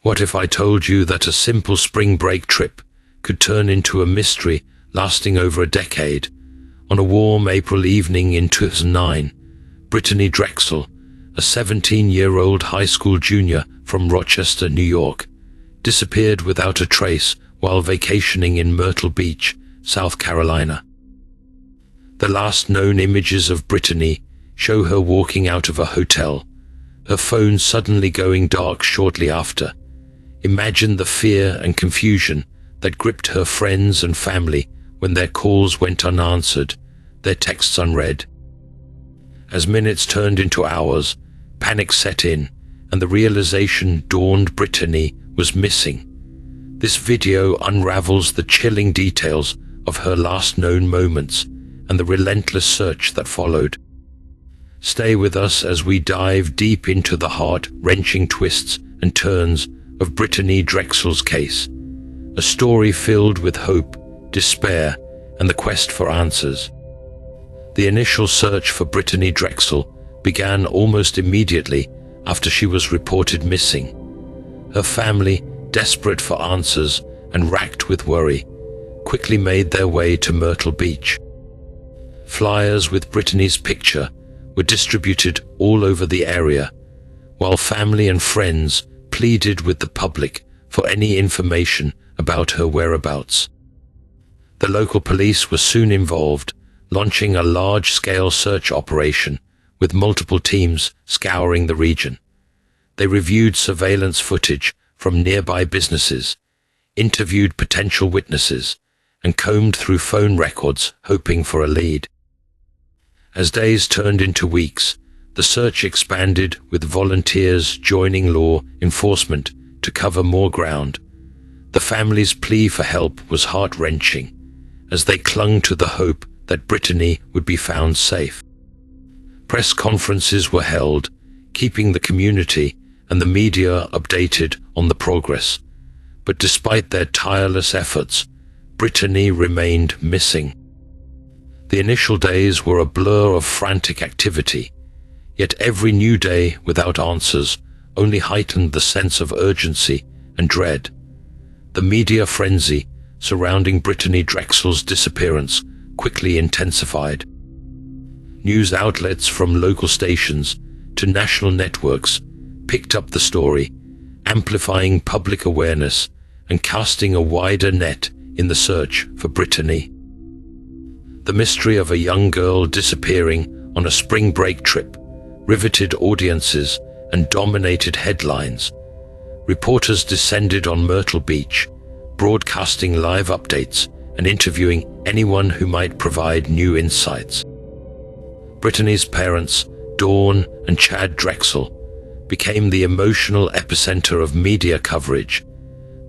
What if I told you that a simple spring break trip could turn into a mystery lasting over a decade? On a warm April evening in 2009, Brittanee Drexel, a 17-year-old high school junior from Rochester, New York, disappeared without a trace while vacationing in Myrtle Beach, South Carolina. The last known images of Brittanee show her walking out of a hotel, her phone suddenly going dark shortly after. Imagine the fear and confusion that gripped her friends and family when their calls went unanswered, their texts unread. As minutes turned into hours, panic set in, and the realization dawned Brittanee was missing. This video unravels the chilling details of her last known moments and the relentless search that followed. Stay with us as we dive deep into the heart-wrenching twists and turns of Brittanee Drexel's case, a story filled with hope, despair, and the quest for answers. The initial search for Brittanee Drexel began almost immediately after she was reported missing. Her family, desperate for answers and racked with worry, quickly made their way to Myrtle Beach. Flyers with Brittanee's picture were distributed all over the area, while family and friends pleaded with the public for any information about her whereabouts. The local police were soon involved, launching a large-scale search operation with multiple teams scouring the region. They reviewed surveillance footage from nearby businesses, interviewed potential witnesses, and combed through phone records hoping for a lead. As days turned into weeks, the search expanded with volunteers joining law enforcement to cover more ground. The family's plea for help was heart-wrenching as they clung to the hope that Brittanee would be found safe. Press conferences were held, keeping the community and the media updated on the progress. But despite their tireless efforts, Brittanee remained missing. The initial days were a blur of frantic activity, yet every new day without answers only heightened the sense of urgency and dread. The media frenzy surrounding Brittanee Drexel's disappearance quickly intensified. News outlets from local stations to national networks picked up the story, amplifying public awareness and casting a wider net in the search for Brittanee. The mystery of a young girl disappearing on a spring break trip riveted audiences and dominated headlines. Reporters descended on Myrtle Beach, broadcasting live updates and interviewing anyone who might provide new insights. Brittanee's parents, Dawn and Chad Drexel, became the emotional epicenter of media coverage.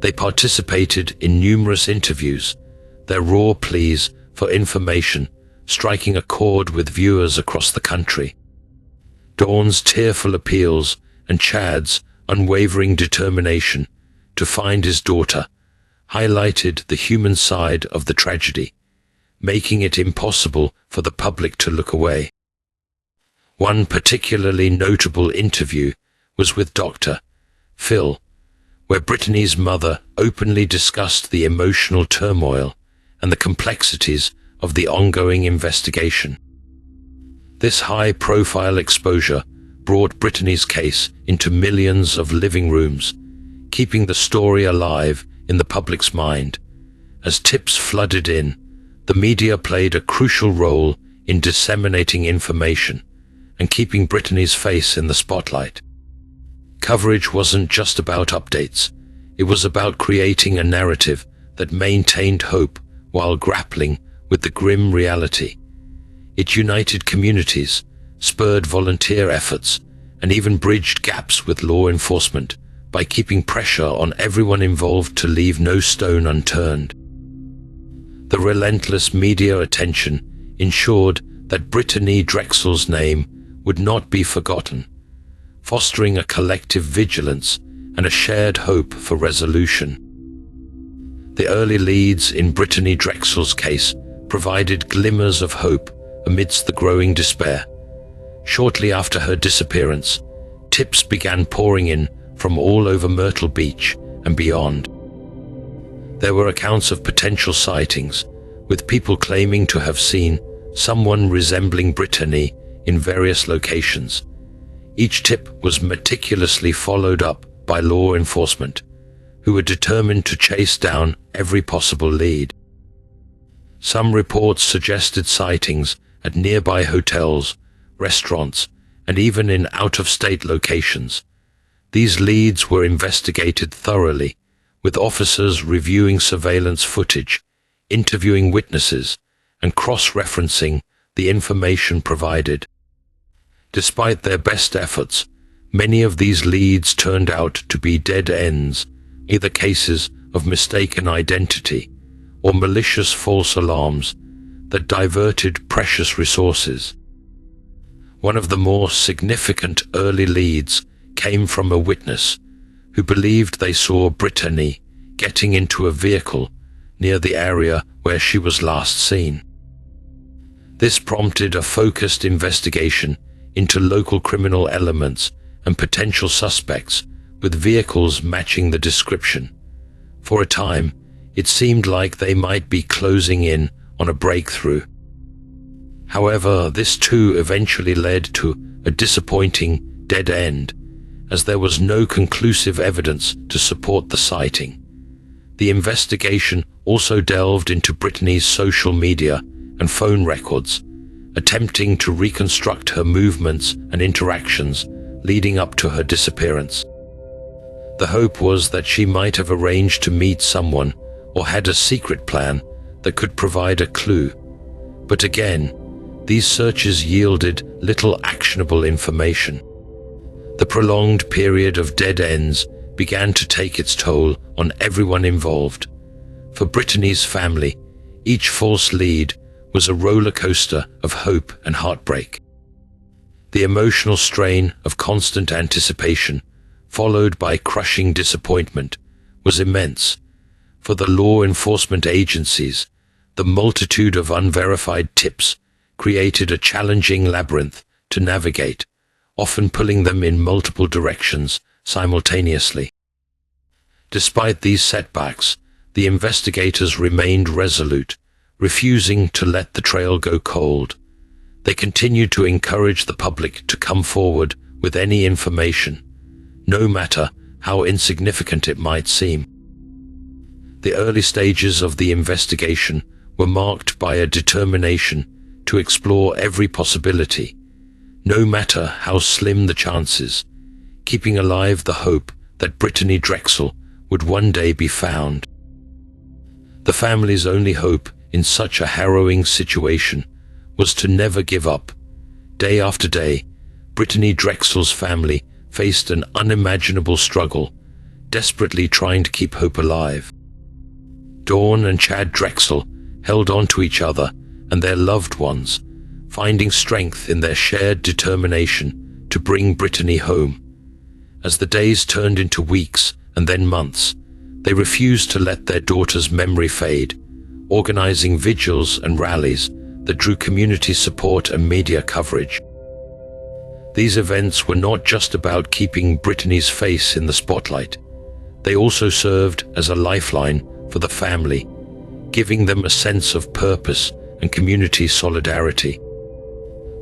They participated in numerous interviews, their raw pleas for information striking a chord with viewers across the country. Dawn's tearful appeals and Chad's unwavering determination to find his daughter highlighted the human side of the tragedy, making it impossible for the public to look away. One particularly notable interview was with Dr. Phil, where Brittanee's mother openly discussed the emotional turmoil and the complexities of the ongoing investigation. This high-profile exposure brought Brittanee's case into millions of living rooms, keeping the story alive in the public's mind. As tips flooded in, the media played a crucial role in disseminating information and keeping Brittanee's face in the spotlight. Coverage wasn't just about updates, it was about creating a narrative that maintained hope while grappling with the grim reality. It united communities, spurred volunteer efforts, and even bridged gaps with law enforcement by keeping pressure on everyone involved to leave no stone unturned. The relentless media attention ensured that Brittanee Drexel's name would not be forgotten, fostering a collective vigilance and a shared hope for resolution. The early leads in Brittanee Drexel's case provided glimmers of hope amidst the growing despair. Shortly after her disappearance, tips began pouring in from all over Myrtle Beach and beyond. There were accounts of potential sightings, with people claiming to have seen someone resembling Brittanee in various locations. Each tip was meticulously followed up by law enforcement, who were determined to chase down every possible lead. Some reports suggested sightings at nearby hotels, restaurants, and even in out-of-state locations. These leads were investigated thoroughly, with officers reviewing surveillance footage, interviewing witnesses, and cross-referencing the information provided. Despite their best efforts, many of these leads turned out to be dead ends, either cases of mistaken identity or malicious false alarms that diverted precious resources. One of the more significant early leads came from a witness who believed they saw Brittanee getting into a vehicle near the area where she was last seen. This prompted a focused investigation into local criminal elements and potential suspects, with vehicles matching the description. For a time, it seemed like they might be closing in on a breakthrough. However, this too eventually led to a disappointing dead end, as there was no conclusive evidence to support the sighting. The investigation also delved into Brittanee's social media and phone records, attempting to reconstruct her movements and interactions leading up to her disappearance. The hope was that she might have arranged to meet someone or had a secret plan that could provide a clue. But again, these searches yielded little actionable information. The prolonged period of dead ends began to take its toll on everyone involved. For Brittanee's family, each false lead was a roller coaster of hope and heartbreak. The emotional strain of constant anticipation, followed by crushing disappointment, was immense. For the law enforcement agencies, the multitude of unverified tips created a challenging labyrinth to navigate, often pulling them in multiple directions simultaneously. Despite these setbacks, the investigators remained resolute, refusing to let the trail go cold. They continued to encourage the public to come forward with any information, no matter how insignificant it might seem. The early stages of the investigation were marked by a determination to explore every possibility, no matter how slim the chances, keeping alive the hope that Brittanee Drexel would one day be found. The family's only hope in such a harrowing situation was to never give up. Day after day, Brittanee Drexel's family faced an unimaginable struggle, desperately trying to keep hope alive. Dawn and Chad Drexel held on to each other and their loved ones, finding strength in their shared determination to bring Brittanee home. As the days turned into weeks and then months, they refused to let their daughter's memory fade, organizing vigils and rallies that drew community support and media coverage. These events were not just about keeping Brittanee's face in the spotlight. They also served as a lifeline for the family, giving them a sense of purpose and community solidarity.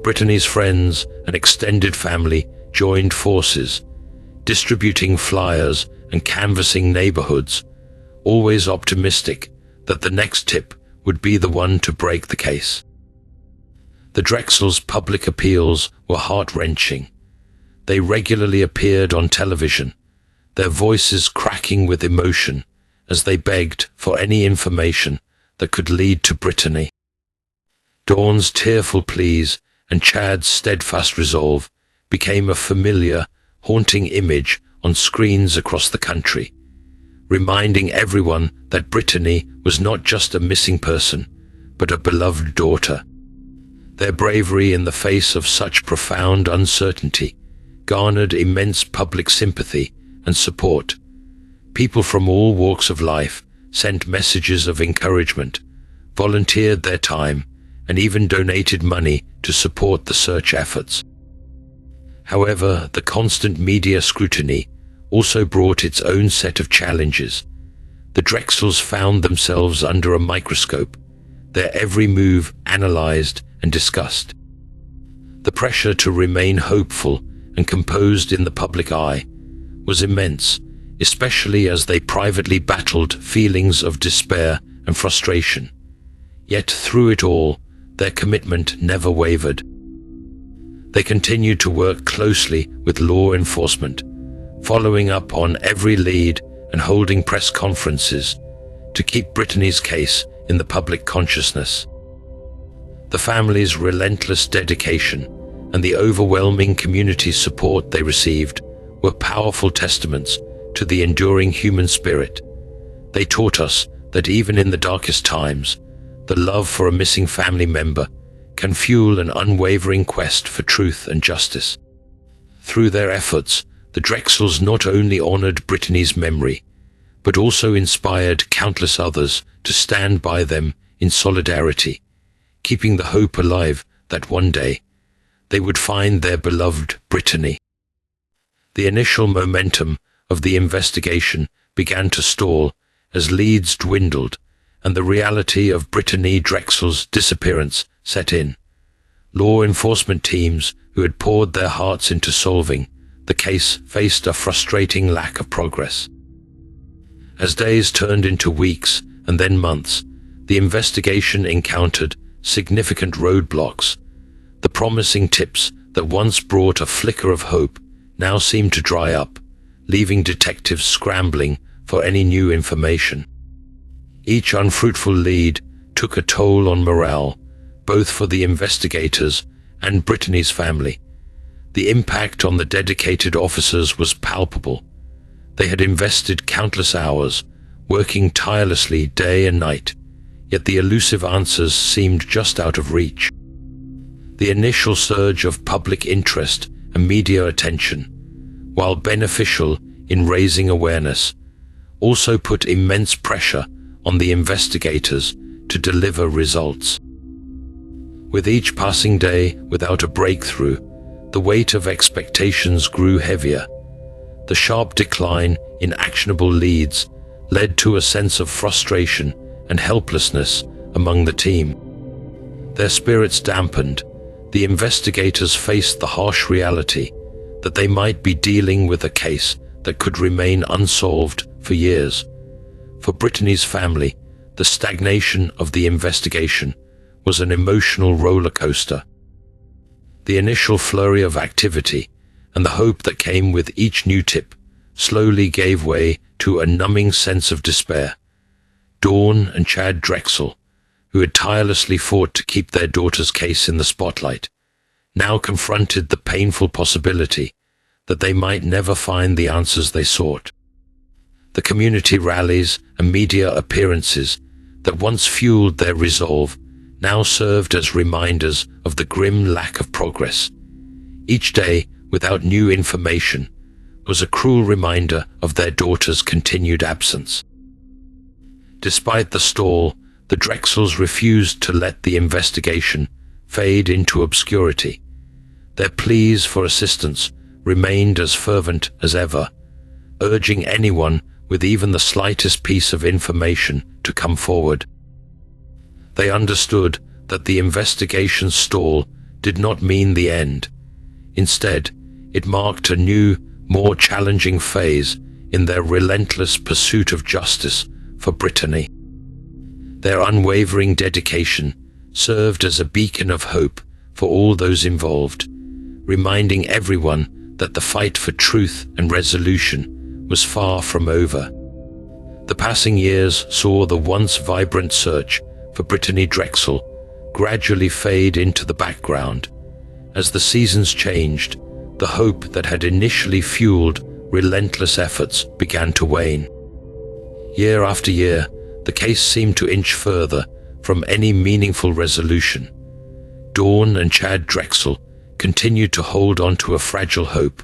Brittanee's friends and extended family joined forces, distributing flyers and canvassing neighborhoods, always optimistic that the next tip would be the one to break the case. The Drexels' public appeals were heart-wrenching. They regularly appeared on television, their voices cracking with emotion as they begged for any information that could lead to Brittanee. Dawn's tearful pleas and Chad's steadfast resolve became a familiar, haunting image on screens across the country, reminding everyone that Brittanee was not just a missing person, but a beloved daughter. Their bravery in the face of such profound uncertainty garnered immense public sympathy and support. People from all walks of life sent messages of encouragement, volunteered their time, and even donated money to support the search efforts. However, the constant media scrutiny also brought its own set of challenges. The Drexels found themselves under a microscope, their every move analyzed and discussed. The pressure to remain hopeful and composed in the public eye was immense, especially as they privately battled feelings of despair and frustration. Yet through it all, their commitment never wavered. They continued to work closely with law enforcement, following up on every lead and holding press conferences to keep Brittanee's case in the public consciousness. The family's relentless dedication and the overwhelming community support they received were powerful testaments to the enduring human spirit. They taught us that even in the darkest times, the love for a missing family member can fuel an unwavering quest for truth and justice. Through their efforts, the Drexels not only honored Brittanee's memory, but also inspired countless others to stand by them in solidarity, keeping the hope alive that one day they would find their beloved Brittanee. The initial momentum of the investigation began to stall as leads dwindled and the reality of Brittanee Drexel's disappearance set in. Law enforcement teams who had poured their hearts into solving the case faced a frustrating lack of progress. As days turned into weeks and then months, the investigation encountered significant roadblocks. The promising tips that once brought a flicker of hope now seemed to dry up, leaving detectives scrambling for any new information. Each unfruitful lead took a toll on morale, both for the investigators and Brittanee's family. The impact on the dedicated officers was palpable. They had invested countless hours, working tirelessly day and night, yet the elusive answers seemed just out of reach. The initial surge of public interest and media attention, while beneficial in raising awareness, also put immense pressure on the investigators to deliver results. With each passing day without a breakthrough, the weight of expectations grew heavier. The sharp decline in actionable leads led to a sense of frustration and helplessness among the team. Their spirits dampened. The investigators faced the harsh reality that they might be dealing with a case that could remain unsolved for years. For Brittanee's family, the stagnation of the investigation was an emotional roller coaster. The initial flurry of activity and the hope that came with each new tip slowly gave way to a numbing sense of despair. Dawn and Chad Drexel, who had tirelessly fought to keep their daughter's case in the spotlight, now confronted the painful possibility that they might never find the answers they sought. The community rallies and media appearances that once fueled their resolve now served as reminders of the grim lack of progress. Each day, without new information, was a cruel reminder of their daughter's continued absence. Despite the stall, the Drexels refused to let the investigation fade into obscurity. Their pleas for assistance remained as fervent as ever, urging anyone with even the slightest piece of information to come forward. They understood that the investigation's stall did not mean the end. Instead, it marked a new, more challenging phase in their relentless pursuit of justice for Brittanee. Their unwavering dedication served as a beacon of hope for all those involved, reminding everyone that the fight for truth and resolution was far from over. The passing years saw the once vibrant search for Brittanee Drexel gradually fade into the background. As the seasons changed, the hope that had initially fueled relentless efforts began to wane. Year after year, the case seemed to inch further from any meaningful resolution. Dawn and Chad Drexel continued to hold on to a fragile hope,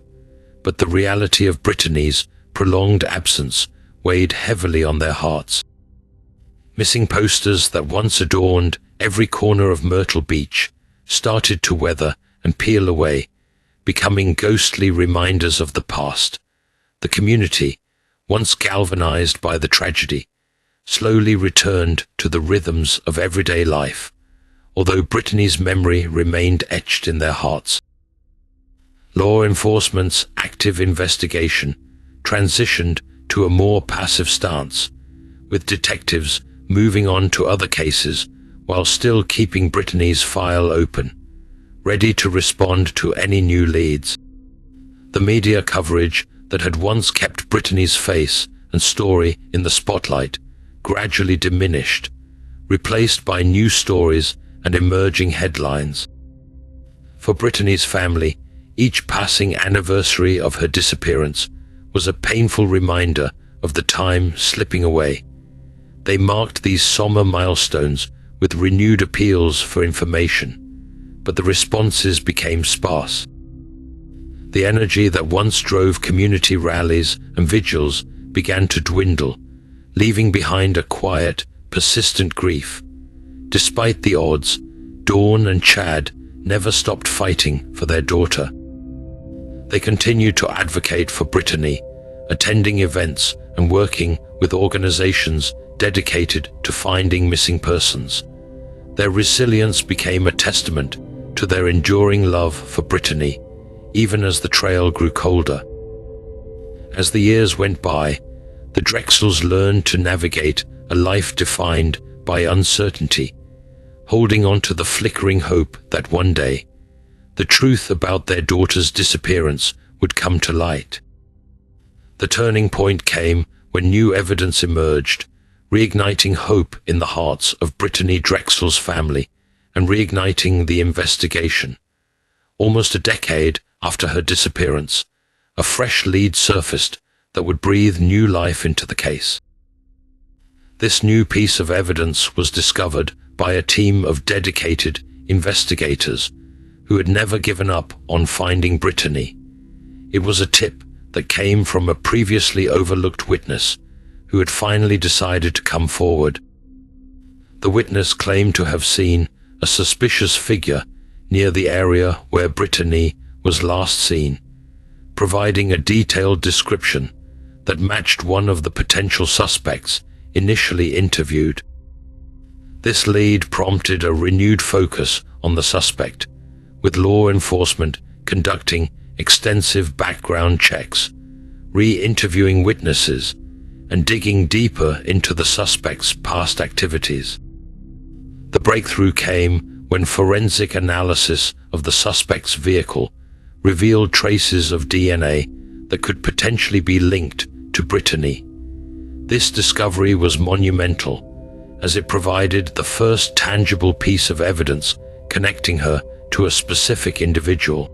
but the reality of Brittanee's prolonged absence weighed heavily on their hearts. Missing posters that once adorned every corner of Myrtle Beach started to weather and peel away, becoming ghostly reminders of the past. The community, once galvanized by the tragedy, slowly returned to the rhythms of everyday life, although Brittanee's memory remained etched in their hearts. Law enforcement's active investigation transitioned to a more passive stance, with detectives moving on to other cases while still keeping Brittanee's file open, ready to respond to any new leads. The media coverage that had once kept Brittanee's face and story in the spotlight gradually diminished, replaced by new stories and emerging headlines. For Brittanee's family, each passing anniversary of her disappearance was a painful reminder of the time slipping away. They marked these somber milestones with renewed appeals for information, but the responses became sparse. The energy that once drove community rallies and vigils began to dwindle, leaving behind a quiet, persistent grief. Despite the odds, Dawn and Chad never stopped fighting for their daughter. They continued to advocate for Brittanee, attending events and working with organizations dedicated to finding missing persons. Their resilience became a testament to their enduring love for Brittanee, even as the trail grew colder. As the years went by, the Drexels learned to navigate a life defined by uncertainty, holding on to the flickering hope that one day, the truth about their daughter's disappearance would come to light. The turning point came when new evidence emerged, reigniting hope in the hearts of Brittanee Drexel's family and reigniting the investigation. Almost a decade after her disappearance, a fresh lead surfaced that would breathe new life into the case. This new piece of evidence was discovered by a team of dedicated investigators who had never given up on finding Brittanee. It was a tip that came from a previously overlooked witness who had finally decided to come forward. The witness claimed to have seen a suspicious figure near the area where Brittanee was last seen, providing a detailed description that matched one of the potential suspects initially interviewed. This lead prompted a renewed focus on the suspect, with law enforcement conducting extensive background checks, re-interviewing witnesses, and digging deeper into the suspect's past activities. The breakthrough came when forensic analysis of the suspect's vehicle revealed traces of DNA that could potentially be linked to Brittanee. This discovery was monumental, as it provided the first tangible piece of evidence connecting her to a specific individual.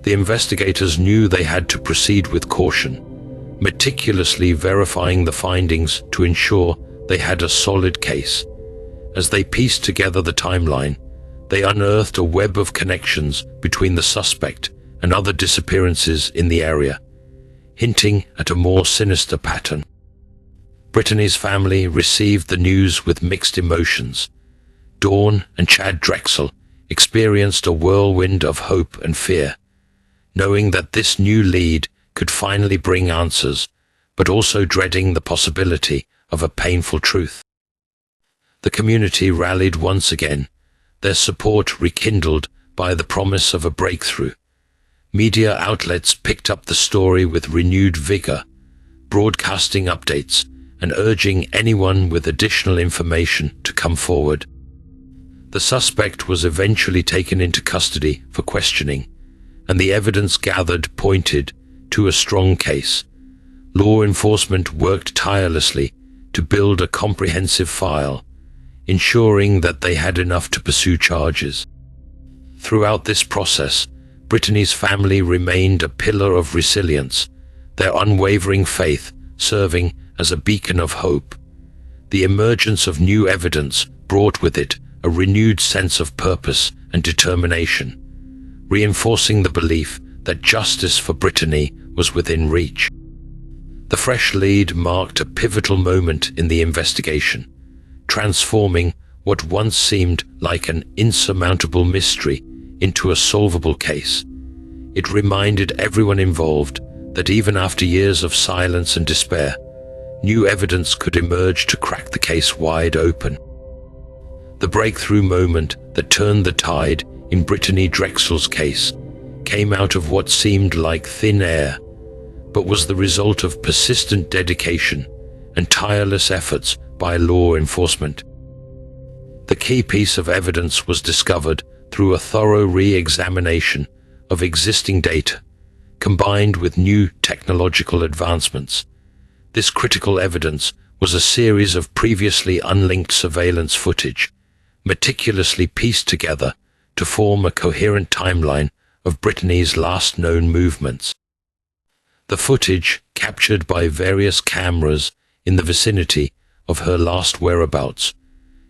The investigators knew they had to proceed with caution, meticulously verifying the findings to ensure they had a solid case. As they pieced together the timeline, they unearthed a web of connections between the suspect and other disappearances in the area, hinting at a more sinister pattern. Brittanee's family received the news with mixed emotions. Dawn and Chad Drexel experienced a whirlwind of hope and fear, knowing that this new lead could finally bring answers, but also dreading the possibility of a painful truth. The community rallied once again, their support rekindled by the promise of a breakthrough. Media outlets picked up the story with renewed vigor, broadcasting updates and urging anyone with additional information to come forward. The suspect was eventually taken into custody for questioning, and the evidence gathered pointed to a strong case. Law enforcement worked tirelessly to build a comprehensive file, ensuring that they had enough to pursue charges. Throughout this process, Brittanee's family remained a pillar of resilience, their unwavering faith serving as a beacon of hope. The emergence of new evidence brought with it a renewed sense of purpose and determination, reinforcing the belief that justice for Brittanee was within reach. The fresh lead marked a pivotal moment in the investigation, transforming what once seemed like an insurmountable mystery into a solvable case. It reminded everyone involved that even after years of silence and despair, new evidence could emerge to crack the case wide open. The breakthrough moment that turned the tide in Brittanee Drexel's case came out of what seemed like thin air, but was the result of persistent dedication and tireless efforts by law enforcement. The key piece of evidence was discovered through a thorough re-examination of existing data, combined with new technological advancements. This critical evidence was a series of previously unlinked surveillance footage, meticulously pieced together to form a coherent timeline of Brittanee's last known movements. The footage, captured by various cameras in the vicinity of her last whereabouts,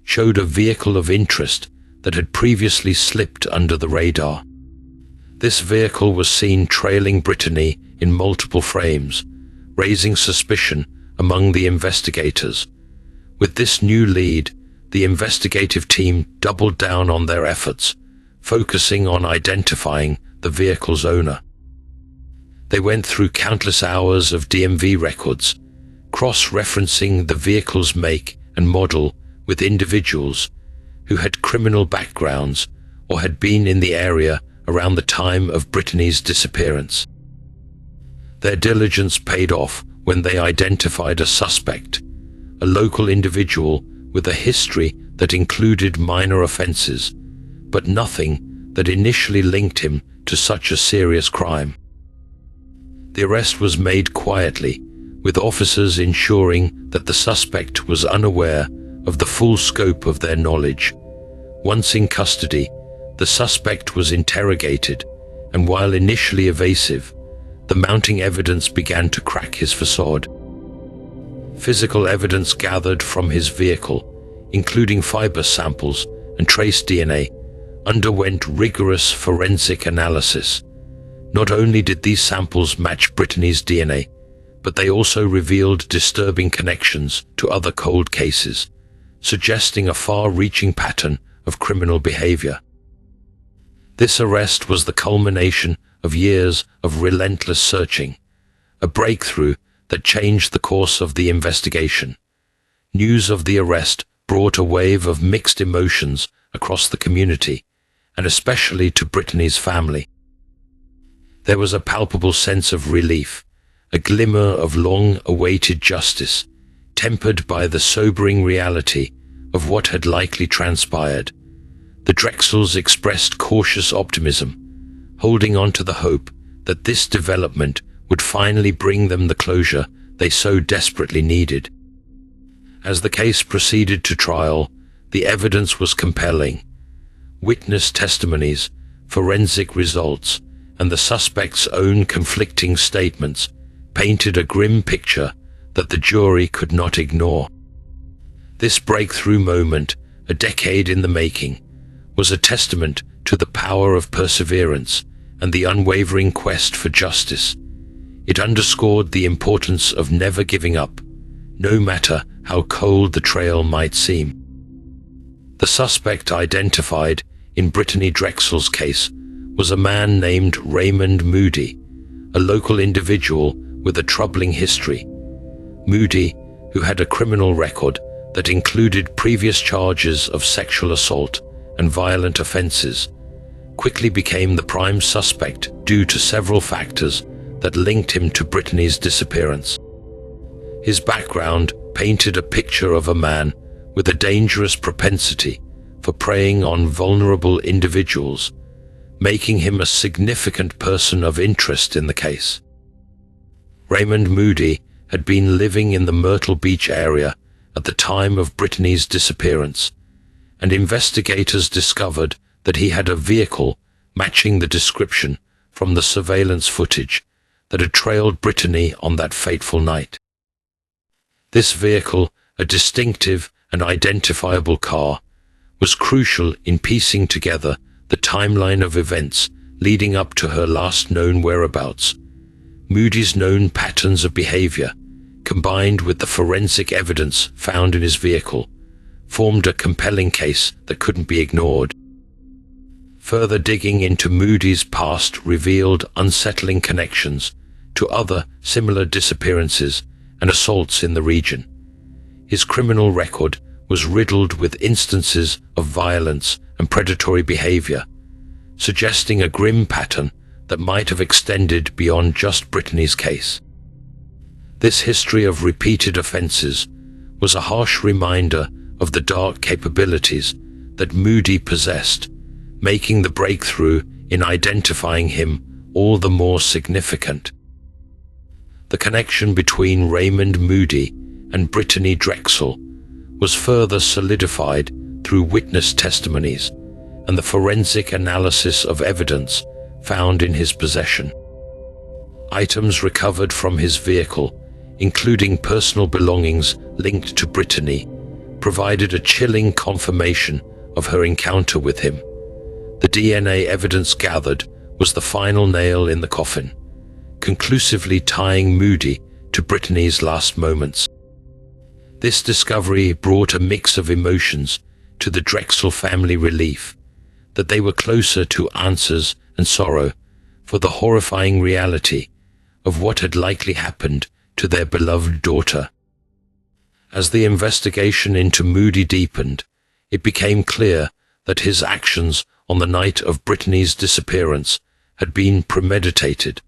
showed a vehicle of interest that had previously slipped under the radar. This vehicle was seen trailing Brittanee in multiple frames, raising suspicion among the investigators. With this new lead, the investigative team doubled down on their efforts, focusing on identifying the vehicle's owner. They went through countless hours of DMV records, cross-referencing the vehicle's make and model with individuals who had criminal backgrounds or had been in the area around the time of Brittanee's disappearance. Their diligence paid off when they identified a suspect, a local individual with a history that included minor offenses, but nothing that initially linked him to such a serious crime. The arrest was made quietly, with officers ensuring that the suspect was unaware of the full scope of their knowledge. Once in custody, the suspect was interrogated, and while initially evasive, the mounting evidence began to crack his facade. Physical evidence gathered from his vehicle, including fiber samples and trace DNA, underwent rigorous forensic analysis. Not only did these samples match Brittanee's DNA, but they also revealed disturbing connections to other cold cases, suggesting a far-reaching pattern of criminal behavior. This arrest was the culmination of years of relentless searching, a breakthrough that changed the course of the investigation. News of the arrest brought a wave of mixed emotions across the community, and especially to Brittanee's family. There was a palpable sense of relief, a glimmer of long-awaited justice, tempered by the sobering reality of what had likely transpired. The Drexels expressed cautious optimism, holding on to the hope that this development would finally bring them the closure they so desperately needed. As the case proceeded to trial, the evidence was compelling. Witness testimonies, forensic results, and the suspect's own conflicting statements painted a grim picture that the jury could not ignore. This breakthrough moment, a decade in the making, was a testament to the power of perseverance and the unwavering quest for justice. It underscored the importance of never giving up, no matter how cold the trail might seem. The suspect identified in Brittanee Drexel's case was a man named Raymond Moody, a local individual with a troubling history. Moody, who had a criminal record that included previous charges of sexual assault and violent offenses, quickly became the prime suspect due to several factors that linked him to Brittanee's disappearance. His background painted a picture of a man with a dangerous propensity for preying on vulnerable individuals, making him a significant person of interest in the case. Raymond Moody had been living in the Myrtle Beach area at the time of Brittanee's disappearance, and investigators discovered that he had a vehicle matching the description from the surveillance footage that had trailed Brittanee on that fateful night. This vehicle, a distinctive and identifiable car, was crucial in piecing together the timeline of events leading up to her last known whereabouts. Moody's known patterns of behavior, combined with the forensic evidence found in his vehicle, formed a compelling case that couldn't be ignored. Further digging into Moody's past revealed unsettling connections to other similar disappearances and assaults in the region. His criminal record was riddled with instances of violence and predatory behavior, suggesting a grim pattern that might have extended beyond just Brittanee's case. This history of repeated offenses was a harsh reminder of the dark capabilities that Moody possessed, making the breakthrough in identifying him all the more significant. The connection between Raymond Moody and Brittanee Drexel was further solidified through witness testimonies and the forensic analysis of evidence found in his possession. Items recovered from his vehicle, including personal belongings linked to Brittanee, provided a chilling confirmation of her encounter with him. The DNA evidence gathered was the final nail in the coffin, conclusively tying Moody to Brittanee's last moments. This discovery brought a mix of emotions to the Drexel family: relief that they were closer to answers and sorrow for the horrifying reality of what had likely happened to their beloved daughter. As the investigation into Moody deepened, it became clear that his actions on the night of Brittanee's disappearance had been premeditated.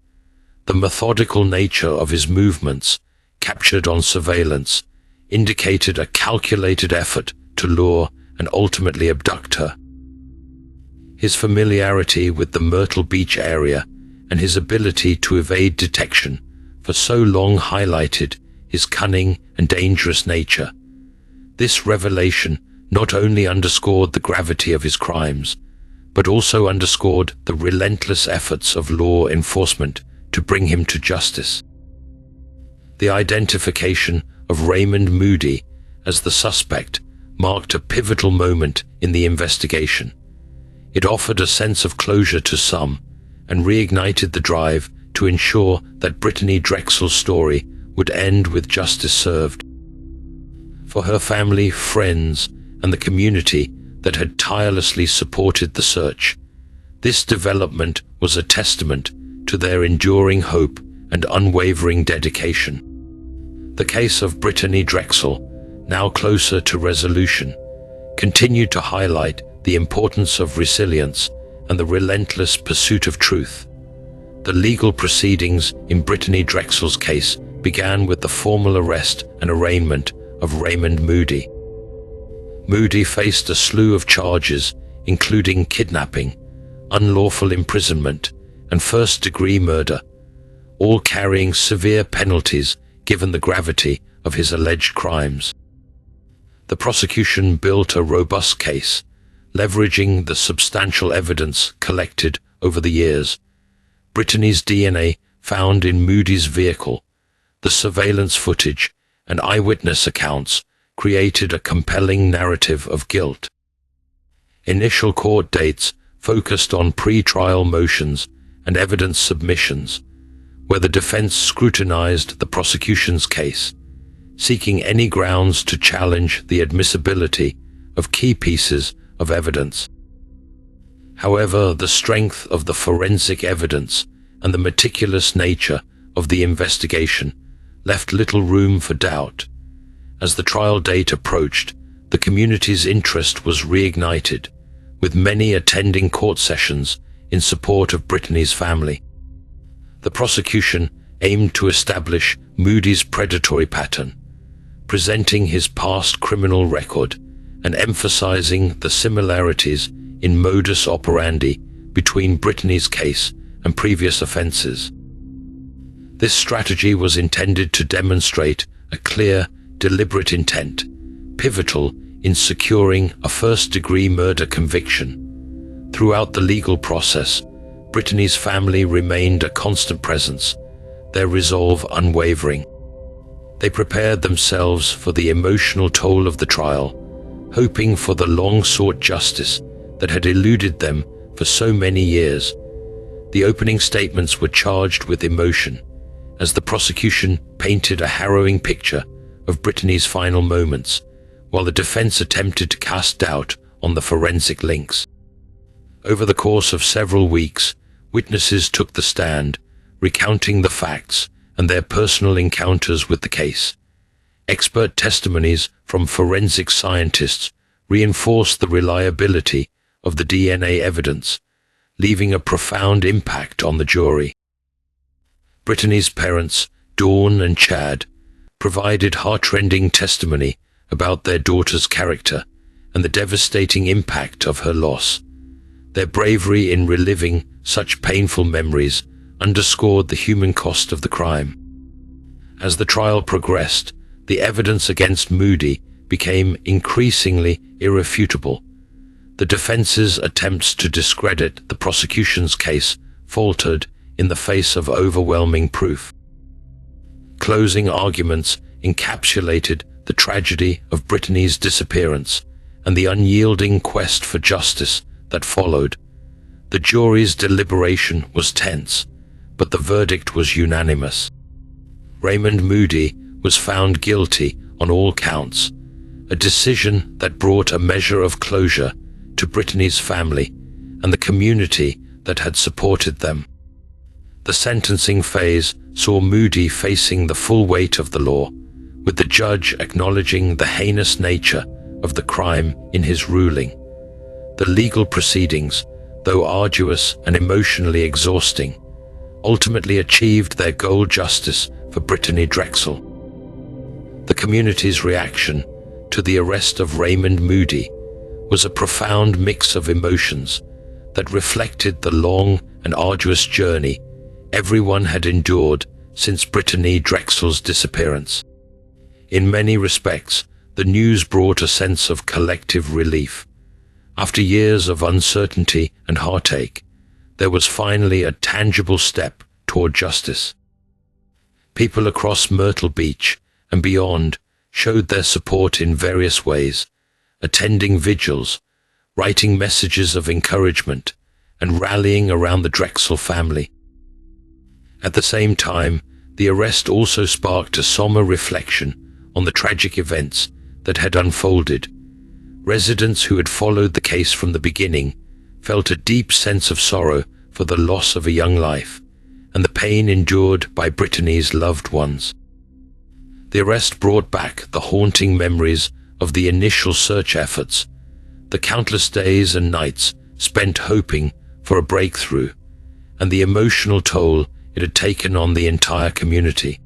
The methodical nature of his movements, captured on surveillance, indicated a calculated effort to lure and ultimately abduct her. His familiarity with the Myrtle Beach area and his ability to evade detection for so long highlighted his cunning and dangerous nature. This revelation not only underscored the gravity of his crimes, but also underscored the relentless efforts of law enforcement to bring him to justice. The identification of Raymond Moody as the suspect marked a pivotal moment in the investigation. It offered a sense of closure to some and reignited the drive to ensure that Brittanee Drexel's story would end with justice served. For her family, friends, and the community that had tirelessly supported the search, this development was a testament to their enduring hope and unwavering dedication. The case of Brittanee Drexel, now closer to resolution, continued to highlight the importance of resilience and the relentless pursuit of truth. The legal proceedings in Brittanee Drexel's case began with the formal arrest and arraignment of Raymond Moody. Moody faced a slew of charges, including kidnapping, unlawful imprisonment, and first-degree murder, all carrying severe penalties given the gravity of his alleged crimes. The prosecution built a robust case, leveraging the substantial evidence collected over the years. Brittanee's DNA found in Moody's vehicle, the surveillance footage, and eyewitness accounts created a compelling narrative of guilt. Initial court dates focused on pre-trial motions and evidence submissions, where the defense scrutinized the prosecution's case, seeking any grounds to challenge the admissibility of key pieces of evidence. However, the strength of the forensic evidence and the meticulous nature of the investigation left little room for doubt. As the trial date approached, the community's interest was reignited, with many attending court sessions in support of Brittanee's family. The prosecution aimed to establish Moody's predatory pattern, presenting his past criminal record and emphasizing the similarities in modus operandi between Brittanee's case and previous offenses. This strategy was intended to demonstrate a clear, deliberate intent, pivotal in securing a first-degree murder conviction. Throughout the legal process, Brittanee's family remained a constant presence, their resolve unwavering. They prepared themselves for the emotional toll of the trial, hoping for the long-sought justice that had eluded them for so many years. The opening statements were charged with emotion, as the prosecution painted a harrowing picture of Brittanee's final moments, while the defense attempted to cast doubt on the forensic links. Over the course of several weeks, witnesses took the stand, recounting the facts and their personal encounters with the case. Expert testimonies from forensic scientists reinforced the reliability of the DNA evidence, leaving a profound impact on the jury. Brittanee's parents, Dawn and Chad, provided heartrending testimony about their daughter's character and the devastating impact of her loss. Their bravery in reliving such painful memories underscored the human cost of the crime. As the trial progressed, the evidence against Moody became increasingly irrefutable. The defense's attempts to discredit the prosecution's case faltered in the face of overwhelming proof. Closing arguments encapsulated the tragedy of Brittanee's disappearance and the unyielding quest for justice that followed. The jury's deliberation was tense, but the verdict was unanimous. Raymond Moody was found guilty on all counts, a decision that brought a measure of closure to Brittanee's family and the community that had supported them. The sentencing phase saw Moody facing the full weight of the law, with the judge acknowledging the heinous nature of the crime in his ruling. The legal proceedings, though arduous and emotionally exhausting, ultimately achieved their goal: justice for Brittanee Drexel. The community's reaction to the arrest of Raymond Moody was a profound mix of emotions that reflected the long and arduous journey everyone had endured since Brittanee Drexel's disappearance. In many respects, the news brought a sense of collective relief. After years of uncertainty and heartache, there was finally a tangible step toward justice. People across Myrtle Beach and beyond showed their support in various ways, attending vigils, writing messages of encouragement, and rallying around the Drexel family. At the same time, the arrest also sparked a somber reflection on the tragic events that had unfolded. Residents who had followed the case from the beginning felt a deep sense of sorrow for the loss of a young life and the pain endured by Brittanee's loved ones. The arrest brought back the haunting memories of the initial search efforts, the countless days and nights spent hoping for a breakthrough, and the emotional toll it had taken on the entire community.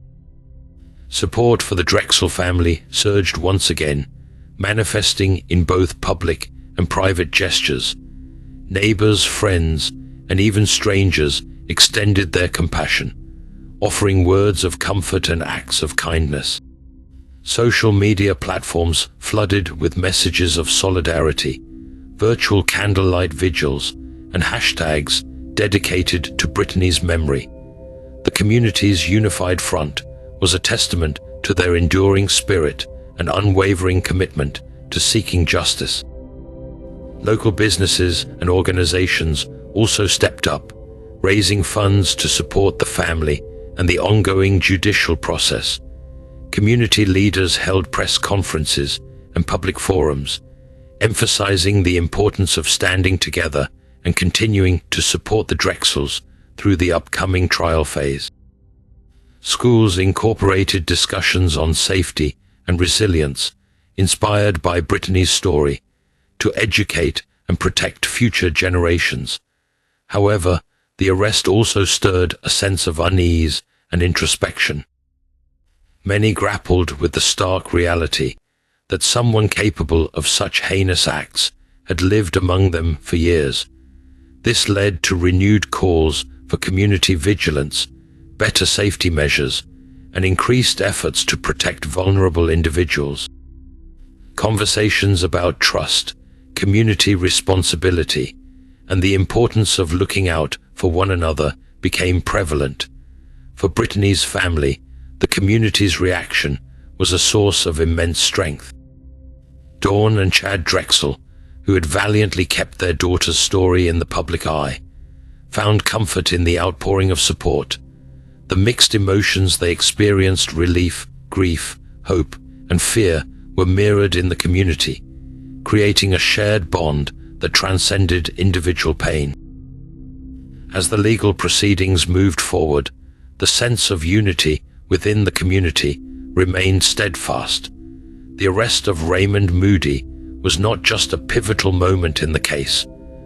Support for the Drexel family surged once again, manifesting in both public and private gestures. Neighbors, friends, and even strangers extended their compassion, offering words of comfort and acts of kindness. Social media platforms flooded with messages of solidarity, virtual candlelight vigils, and hashtags dedicated to Brittanee's memory. The community's unified front was a testament to their enduring spirit and unwavering commitment to seeking justice. Local businesses and organizations also stepped up, raising funds to support the family and the ongoing judicial process. Community leaders held press conferences and public forums, emphasizing the importance of standing together and continuing to support the Drexels through the upcoming trial phase. Schools incorporated discussions on safety and resilience, inspired by Brittanee's story, to educate and protect future generations. However, the arrest also stirred a sense of unease and introspection. Many grappled with the stark reality that someone capable of such heinous acts had lived among them for years. This led to renewed calls for community vigilance, better safety measures, and increased efforts to protect vulnerable individuals. Conversations about trust, community responsibility, and the importance of looking out for one another became prevalent. For Brittanee's family, the community's reaction was a source of immense strength. Dawn and Chad Drexel, who had valiantly kept their daughter's story in the public eye, found comfort in the outpouring of support. The mixed emotions they experienced, relief, grief, hope, and fear, were mirrored in the community, creating a shared bond that transcended individual pain. As the legal proceedings moved forward, the sense of unity within the community remained steadfast. The arrest of Raymond Moody was not just a pivotal moment in the case,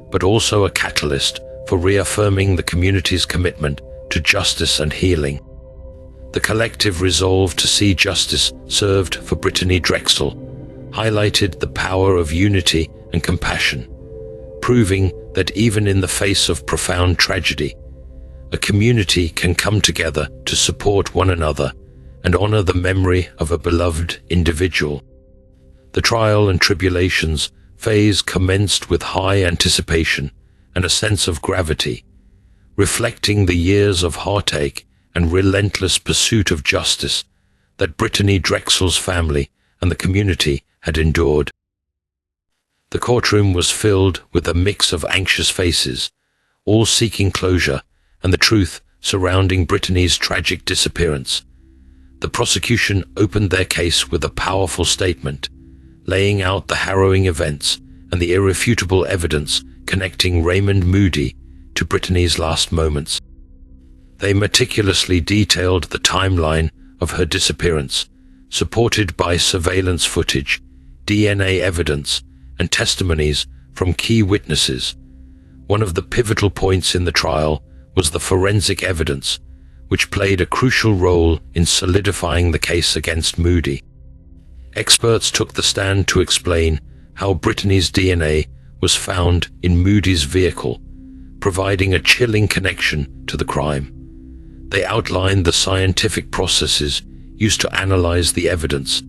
but also a catalyst for reaffirming the community's commitment to justice and healing. The collective resolve to see justice served for Brittanee Drexel highlighted the power of unity and compassion, proving that even in the face of profound tragedy, a community can come together to support one another and honor the memory of a beloved individual. The trial and tribulations phase commenced with high anticipation and a sense of gravity, reflecting the years of heartache and relentless pursuit of justice that Brittanee Drexel's family and the community had endured. The courtroom was filled with a mix of anxious faces, all seeking closure and the truth surrounding Brittanee's tragic disappearance. The prosecution opened their case with a powerful statement, laying out the harrowing events and the irrefutable evidence connecting Raymond Moody to Brittanee's last moments. They meticulously detailed the timeline of her disappearance, supported by surveillance footage, DNA evidence, and testimonies from key witnesses. One of the pivotal points in the trial was the forensic evidence, which played a crucial role in solidifying the case against Moody. Experts took the stand to explain how Brittanee's DNA was found in Moody's vehicle, providing a chilling connection to the crime. They outlined the scientific processes used to analyze the evidence,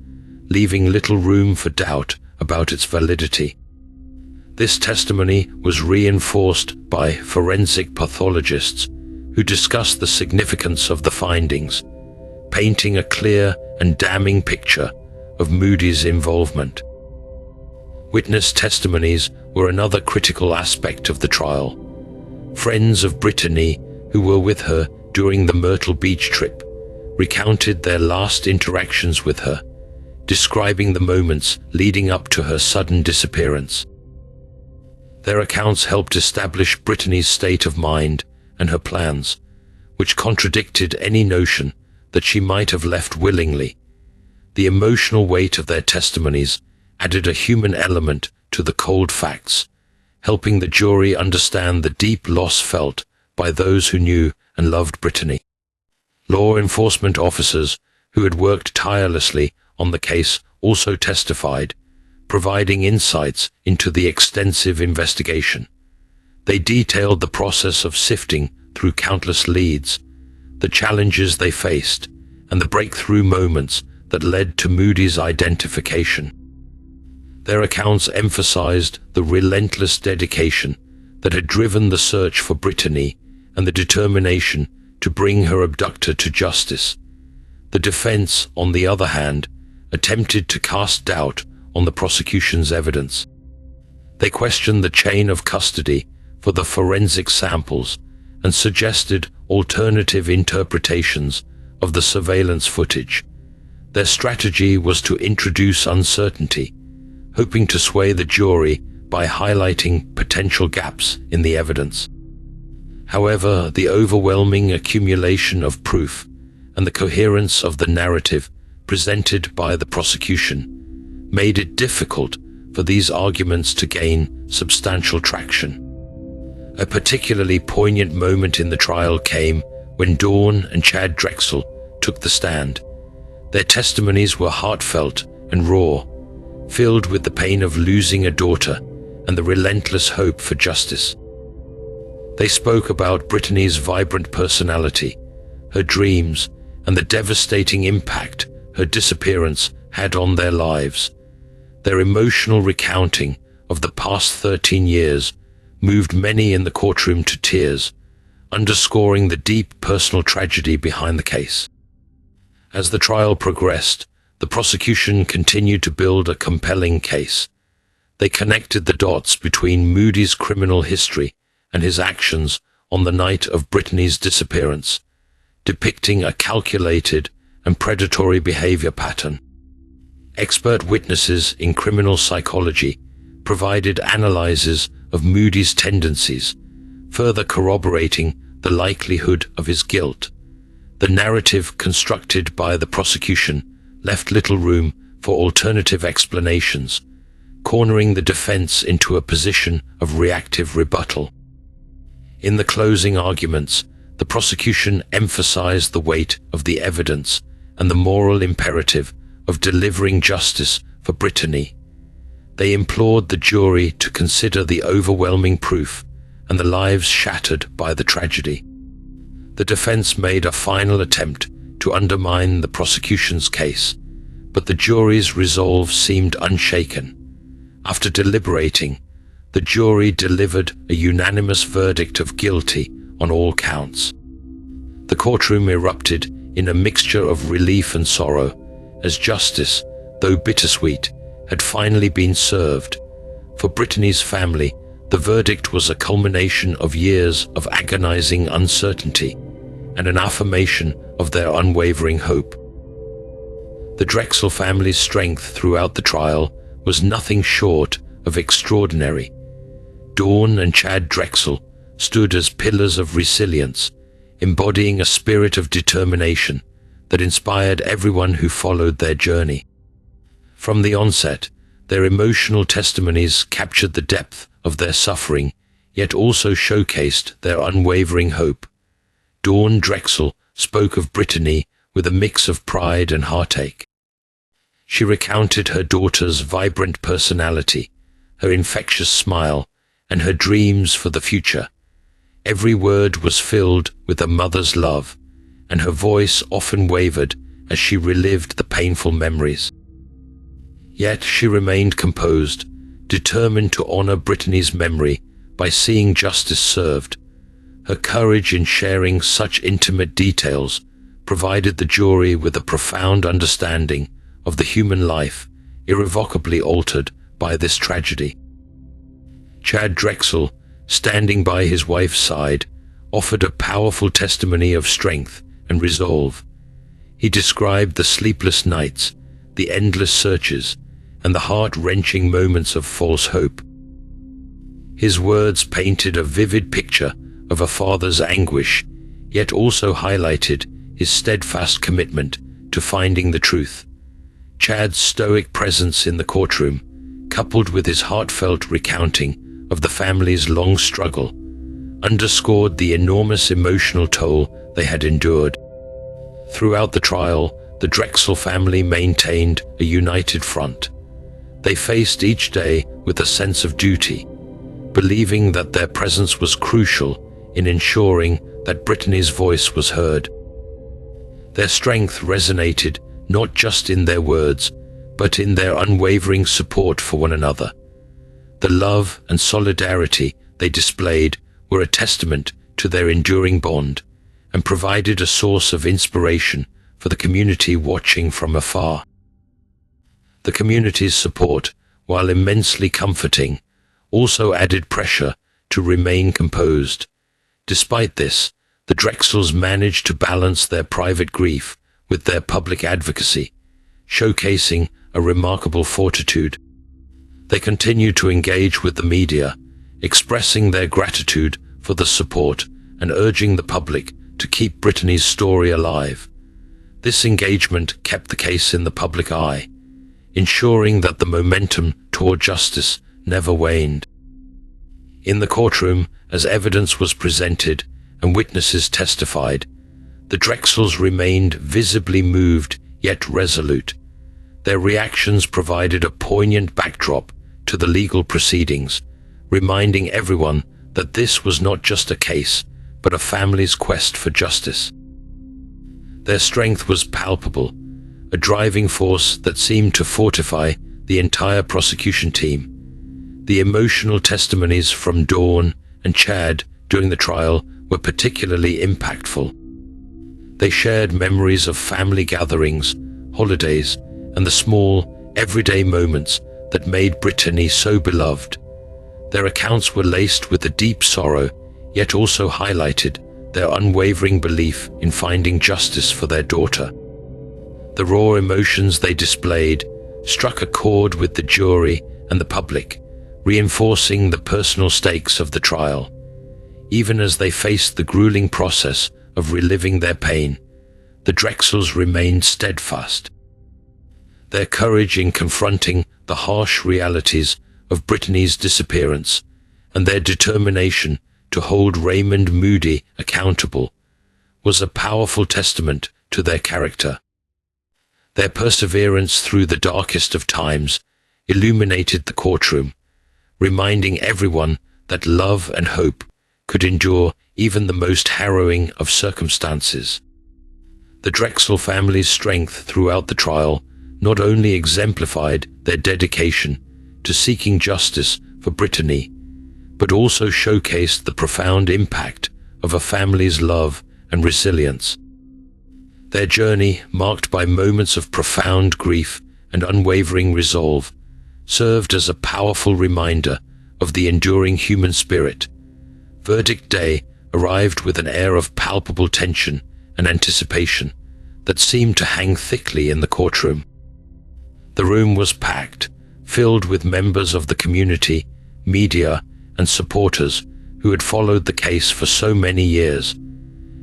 leaving little room for doubt about its validity. This testimony was reinforced by forensic pathologists who discussed the significance of the findings, painting a clear and damning picture of Moody's involvement. Witness testimonies were another critical aspect of the trial. Friends of Brittanee who were with her during the Myrtle Beach trip recounted their last interactions with her, describing the moments leading up to her sudden disappearance. Their accounts helped establish Brittanee's state of mind and her plans, which contradicted any notion that she might have left willingly. The emotional weight of their testimonies added a human element to the cold facts, helping the jury understand the deep loss felt by those who knew and loved Brittanee. Law enforcement officers who had worked tirelessly on the case also testified, providing insights into the extensive investigation. They detailed the process of sifting through countless leads, the challenges they faced, and the breakthrough moments that led to Moody's identification. Their accounts emphasized the relentless dedication that had driven the search for Brittanee and the determination to bring her abductor to justice. The defense, on the other hand, attempted to cast doubt on the prosecution's evidence. They questioned the chain of custody for the forensic samples and suggested alternative interpretations of the surveillance footage. Their strategy was to introduce uncertainty, hoping to sway the jury by highlighting potential gaps in the evidence. However, the overwhelming accumulation of proof and the coherence of the narrative presented by the prosecution made it difficult for these arguments to gain substantial traction. A particularly poignant moment in the trial came when Dawn and Chad Drexel took the stand. Their testimonies were heartfelt and raw, filled with the pain of losing a daughter and the relentless hope for justice. They spoke about Brittanee's vibrant personality, her dreams, and the devastating impact her disappearance had on their lives. Their emotional recounting of the past 13 years moved many in the courtroom to tears, underscoring the deep personal tragedy behind the case. As the trial progressed, the prosecution continued to build a compelling case. They connected the dots between Moody's criminal history and his actions on the night of Brittanee's disappearance, depicting a calculated and predatory behavior pattern. Expert witnesses in criminal psychology provided analyses of Moody's tendencies, further corroborating the likelihood of his guilt. The narrative constructed by the prosecution left little room for alternative explanations, cornering the defense into a position of reactive rebuttal. In the closing arguments, the prosecution emphasized the weight of the evidence and the moral imperative of delivering justice for Brittanee. They implored the jury to consider the overwhelming proof and the lives shattered by the tragedy. The defense made a final attempt to undermine the prosecution's case, but the jury's resolve seemed unshaken. After deliberating, the jury delivered a unanimous verdict of guilty on all counts. The courtroom erupted in a mixture of relief and sorrow, as justice, though bittersweet, had finally been served. For Brittanee's family, the verdict was a culmination of years of agonizing uncertainty and an affirmation of their unwavering hope. The Drexel family's strength throughout the trial was nothing short of extraordinary. Dawn and Chad Drexel stood as pillars of resilience, embodying a spirit of determination that inspired everyone who followed their journey. From the onset, their emotional testimonies captured the depth of their suffering, yet also showcased their unwavering hope. Dawn Drexel spoke of Brittanee with a mix of pride and heartache. She recounted her daughter's vibrant personality, her infectious smile, and her dreams for the future. Every word was filled with a mother's love, and her voice often wavered as she relived the painful memories. Yet she remained composed, determined to honor Brittanee's memory by seeing justice served. Her courage in sharing such intimate details provided the jury with a profound understanding of the human life irrevocably altered by this tragedy. Chad Drexel, standing by his wife's side, offered a powerful testimony of strength and resolve. He described the sleepless nights, the endless searches, and the heart-wrenching moments of false hope. His words painted a vivid picture of a father's anguish, yet also highlighted his steadfast commitment to finding the truth. Chad's stoic presence in the courtroom, coupled with his heartfelt recounting of the family's long struggle, underscored the enormous emotional toll they had endured. Throughout the trial, the Drexel family maintained a united front. They faced each day with a sense of duty, believing that their presence was crucial in ensuring that Brittanee's voice was heard. Their strength resonated not just in their words, but in their unwavering support for one another. The love and solidarity they displayed were a testament to their enduring bond and provided a source of inspiration for the community watching from afar. The community's support, while immensely comforting, also added pressure to remain composed. Despite this, the Drexels managed to balance their private grief with their public advocacy, showcasing a remarkable fortitude. They continued to engage with the media, expressing their gratitude for the support and urging the public to keep Brittanee's story alive. This engagement kept the case in the public eye, ensuring that the momentum toward justice never waned. In the courtroom, as evidence was presented and witnesses testified, the Drexels remained visibly moved yet resolute. Their reactions provided a poignant backdrop to the legal proceedings, reminding everyone that this was not just a case, but a family's quest for justice. Their strength was palpable, a driving force that seemed to fortify the entire prosecution team. The emotional testimonies from Dawn and Chad during the trial were particularly impactful. They shared memories of family gatherings, holidays, and the small, everyday moments that made Brittanee so beloved. Their accounts were laced with a deep sorrow, yet also highlighted their unwavering belief in finding justice for their daughter. The raw emotions they displayed struck a chord with the jury and the public, reinforcing the personal stakes of the trial. Even as they faced the grueling process of reliving their pain, the Drexels remained steadfast. Their courage in confronting the harsh realities of Brittanee's disappearance and their determination to hold Raymond Moody accountable was a powerful testament to their character. Their perseverance through the darkest of times illuminated the courtroom, reminding everyone that love and hope could endure even the most harrowing of circumstances. The Drexel family's strength throughout the trial not only exemplified their dedication to seeking justice for Brittanee, but also showcased the profound impact of a family's love and resilience. Their journey, marked by moments of profound grief and unwavering resolve, served as a powerful reminder of the enduring human spirit. Verdict day arrived with an air of palpable tension and anticipation that seemed to hang thickly in the courtroom. The room was packed, filled with members of the community, media, and supporters who had followed the case for so many years.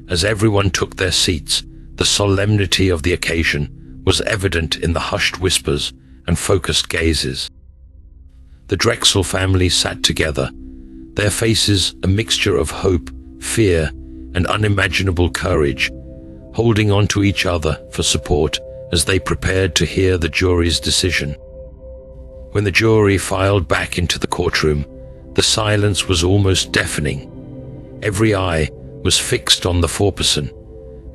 As everyone took their seats, the solemnity of the occasion was evident in the hushed whispers and focused gazes. The Drexel family sat together, their faces a mixture of hope, fear, and unimaginable courage, holding on to each other for support as they prepared to hear the jury's decision. When the jury filed back into the courtroom, the silence was almost deafening. Every eye was fixed on the foreperson,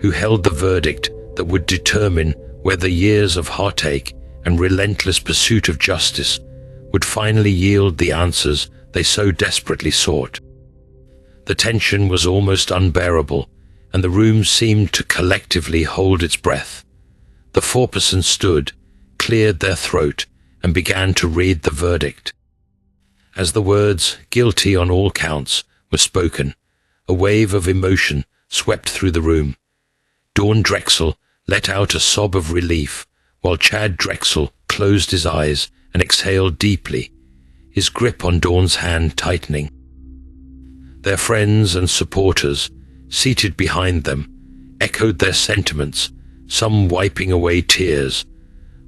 who held the verdict that would determine whether years of heartache and relentless pursuit of justice would finally yield the answers they so desperately sought. The tension was almost unbearable, and the room seemed to collectively hold its breath. The foreperson stood, cleared their throat, and began to read the verdict. As the words "guilty on all counts" were spoken, a wave of emotion swept through the room. Dawn Drexel let out a sob of relief, while Chad Drexel closed his eyes and exhaled deeply, his grip on Dawn's hand tightening. Their friends and supporters, seated behind them, echoed their sentiments, some wiping away tears,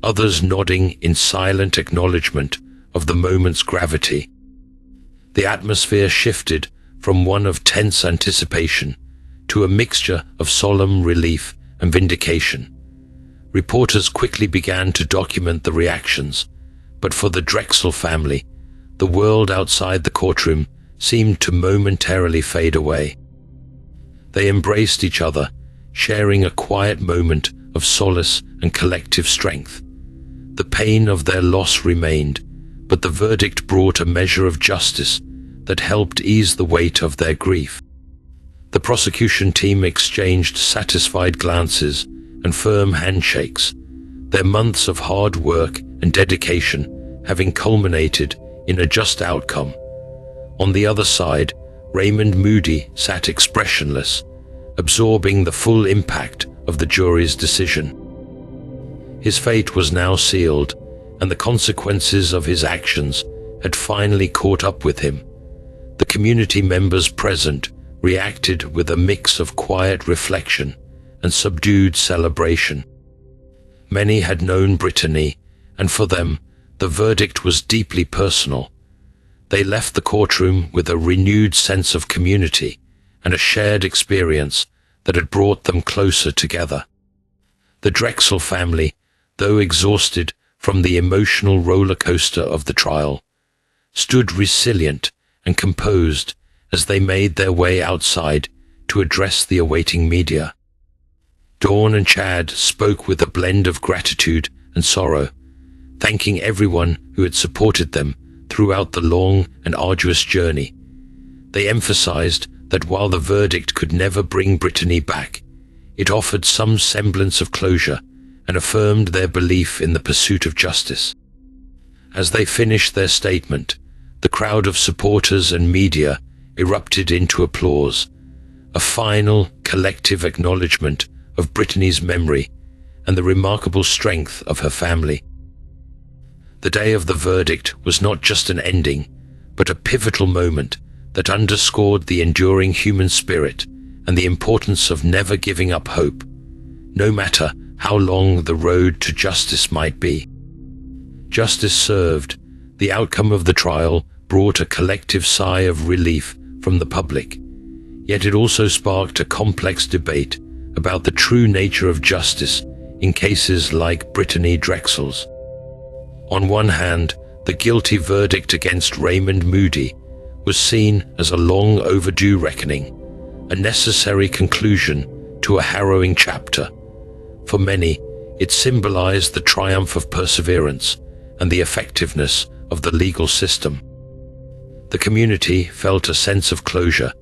others nodding in silent acknowledgement of the moment's gravity. The atmosphere shifted from one of tense anticipation to a mixture of solemn relief and vindication. Reporters quickly began to document the reactions, but for the Drexel family, the world outside the courtroom seemed to momentarily fade away. They embraced each other, sharing a quiet moment of solace and collective strength. The pain of their loss remained, but the verdict brought a measure of justice that helped ease the weight of their grief. The prosecution team exchanged satisfied glances and firm handshakes, their months of hard work and dedication having culminated in a just outcome. On the other side, Raymond Moody sat expressionless, absorbing the full impact of the jury's decision. His fate was now sealed, and the consequences of his actions had finally caught up with him. The community members present reacted with a mix of quiet reflection and subdued celebration. Many had known Brittanee, and for them, the verdict was deeply personal. They left the courtroom with a renewed sense of community and a shared experience that had brought them closer together. The Drexel family, though exhausted from the emotional roller coaster of the trial, stood resilient and composed as they made their way outside to address the awaiting media. Dawn and Chad spoke with a blend of gratitude and sorrow, thanking everyone who had supported them throughout the long and arduous journey. They emphasized that while the verdict could never bring Brittanee back, it offered some semblance of closure and affirmed their belief in the pursuit of justice. As they finished their statement, the crowd of supporters and media erupted into applause, a final collective acknowledgement of Brittanee's memory and the remarkable strength of her family. The day of the verdict was not just an ending, but a pivotal moment that underscored the enduring human spirit and the importance of never giving up hope. no matter how long the road to justice might be. Justice served, the outcome of the trial brought a collective sigh of relief from the public, yet it also sparked a complex debate about the true nature of justice in cases like Brittanee Drexel's. On one hand, the guilty verdict against Raymond Moody was seen as a long overdue reckoning, a necessary conclusion to a harrowing chapter. For many, it symbolized the triumph of perseverance and the effectiveness of the legal system. The community felt a sense of closure,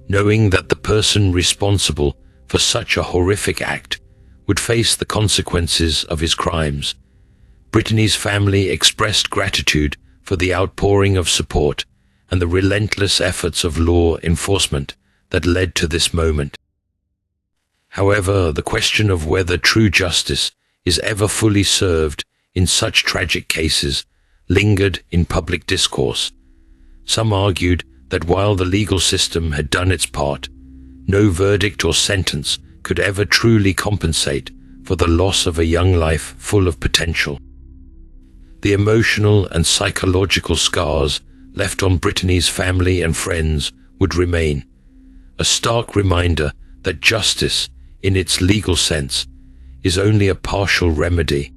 knowing that the person responsible for such a horrific act would face the consequences of his crimes. Brittanee's family expressed gratitude for the outpouring of support and the relentless efforts of law enforcement that led to this moment. However, the question of whether true justice is ever fully served in such tragic cases lingered in public discourse. Some argued that while the legal system had done its part, no verdict or sentence could ever truly compensate for the loss of a young life full of potential. The emotional and psychological scars left on Brittanee's family and friends would remain, a stark reminder that justice, in its legal sense, is only a partial remedy.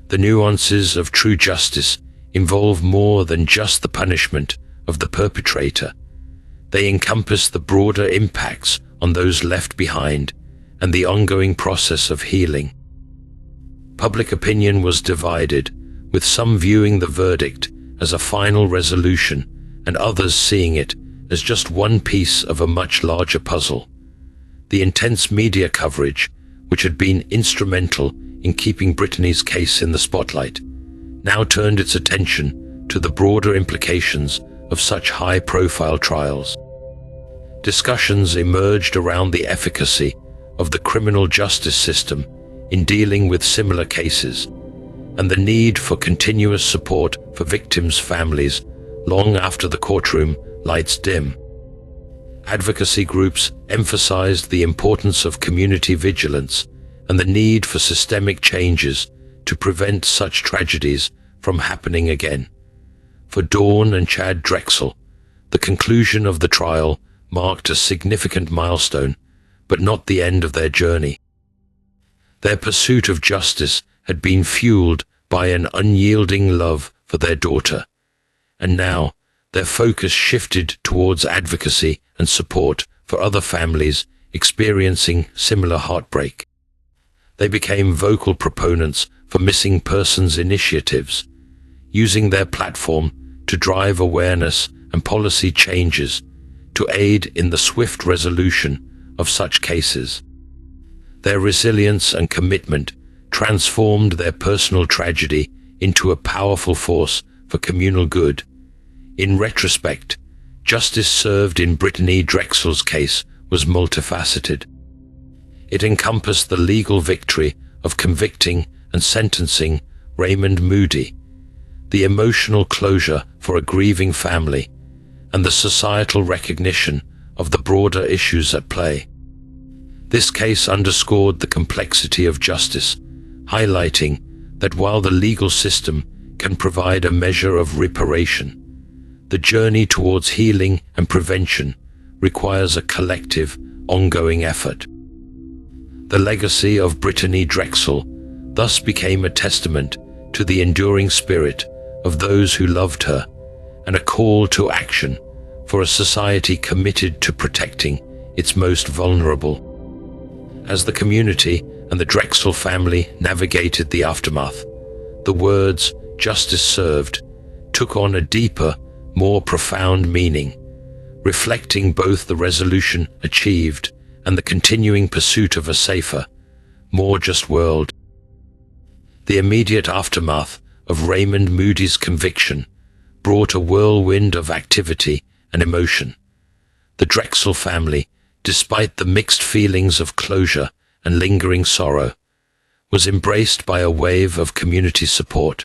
The nuances of true justice involve more than just the punishment of the perpetrator. They encompass the broader impacts on those left behind and the ongoing process of healing. Public opinion was divided, with some viewing the verdict as a final resolution and others seeing it as just one piece of a much larger puzzle. The intense media coverage, which had been instrumental in keeping Brittanee's case in the spotlight, now turned its attention to the broader implications of such high-profile trials. Discussions emerged around the efficacy of the criminal justice system in dealing with similar cases, and the need for continuous support for victims' families long after the courtroom lights dim. Advocacy groups emphasized the importance of community vigilance and the need for systemic changes to prevent such tragedies from happening again. For Dawn and Chad Drexel, the conclusion of the trial marked a significant milestone, but not the end of their journey. Their pursuit of justice had been fueled by an unyielding love for their daughter, and now their focus shifted towards advocacy and support for other families experiencing similar heartbreak. They became vocal proponents for missing persons initiatives, using their platform to drive awareness and policy changes to aid in the swift resolution of such cases. Their resilience and commitment transformed their personal tragedy into a powerful force for communal good. In retrospect, justice served in Brittanee Drexel's case was multifaceted. It encompassed the legal victory of convicting and sentencing Raymond Moody, the emotional closure for a grieving family, and the societal recognition of the broader issues at play. This case underscored the complexity of justice, highlighting that while the legal system can provide a measure of reparation, the journey towards healing and prevention requires a collective, ongoing effort. The legacy of Brittanee Drexel thus became a testament to the enduring spirit of those who loved her and a call to action for a society committed to protecting its most vulnerable. As the community and the Drexel family navigated the aftermath, the words "justice served" took on a deeper, more profound meaning, reflecting both the resolution achieved and the continuing pursuit of a safer, more just world. The immediate aftermath of Raymond Moody's conviction brought a whirlwind of activity and emotion. The Drexel family, despite the mixed feelings of closure and lingering sorrow, was embraced by a wave of community support.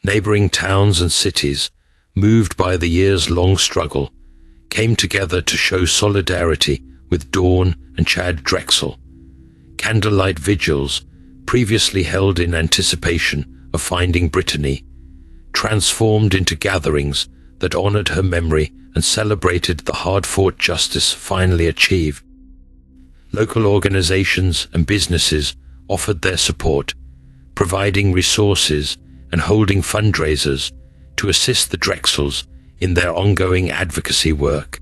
Neighboring towns and cities, moved by the years-long struggle, came together to show solidarity with Dawn and Chad Drexel, candlelight vigils, previously held in anticipation of finding Brittanee, transformed into gatherings that honored her memory and celebrated the hard-fought justice finally achieved. Local organizations and businesses offered their support, providing resources and holding fundraisers to assist the Drexels in their ongoing advocacy work.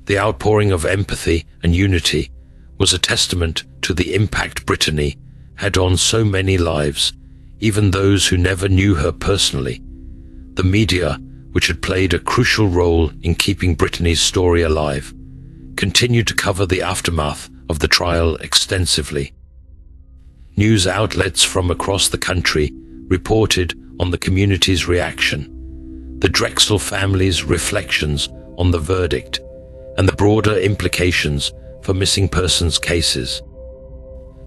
The outpouring of empathy and unity was a testament to the impact Brittanee had on so many lives, even those who never knew her personally. The media, which had played a crucial role in keeping Brittanee's story alive, continued to cover the aftermath of the trial extensively. News outlets from across the country reported on the community's reaction, the Drexel family's reflections on the verdict, and the broader implications for missing persons cases.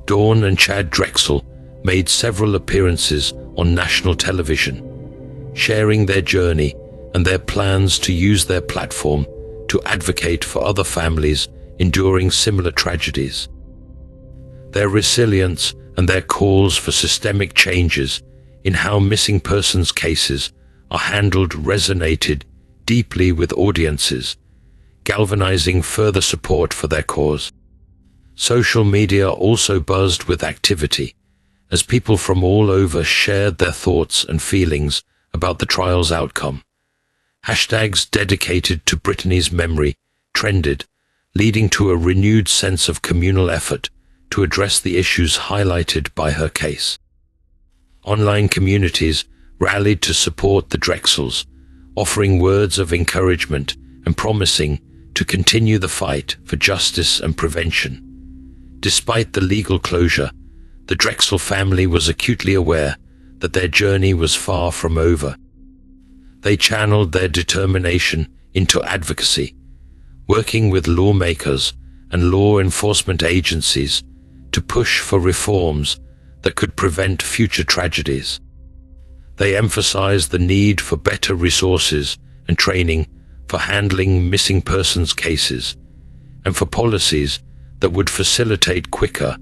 Dawn and Chad Drexel made several appearances on national television, sharing their journey and their plans to use their platform to advocate for other families enduring similar tragedies. Their resilience and their calls for systemic changes in how missing persons cases are handled resonated deeply with audiences, galvanizing further support for their cause. Social media also buzzed with activity, as people from all over shared their thoughts and feelings about the trial's outcome. Hashtags dedicated to Brittanee's memory trended, leading to a renewed sense of communal effort to address the issues highlighted by her case. Online communities rallied to support the Drexels, offering words of encouragement and promising to continue the fight for justice and prevention. Despite the legal closure, the Drexel family was acutely aware that their journey was far from over. They channeled their determination into advocacy, working with lawmakers and law enforcement agencies to push for reforms that could prevent future tragedies. They emphasized the need for better resources and training for handling missing persons cases, and for policies that would facilitate quicker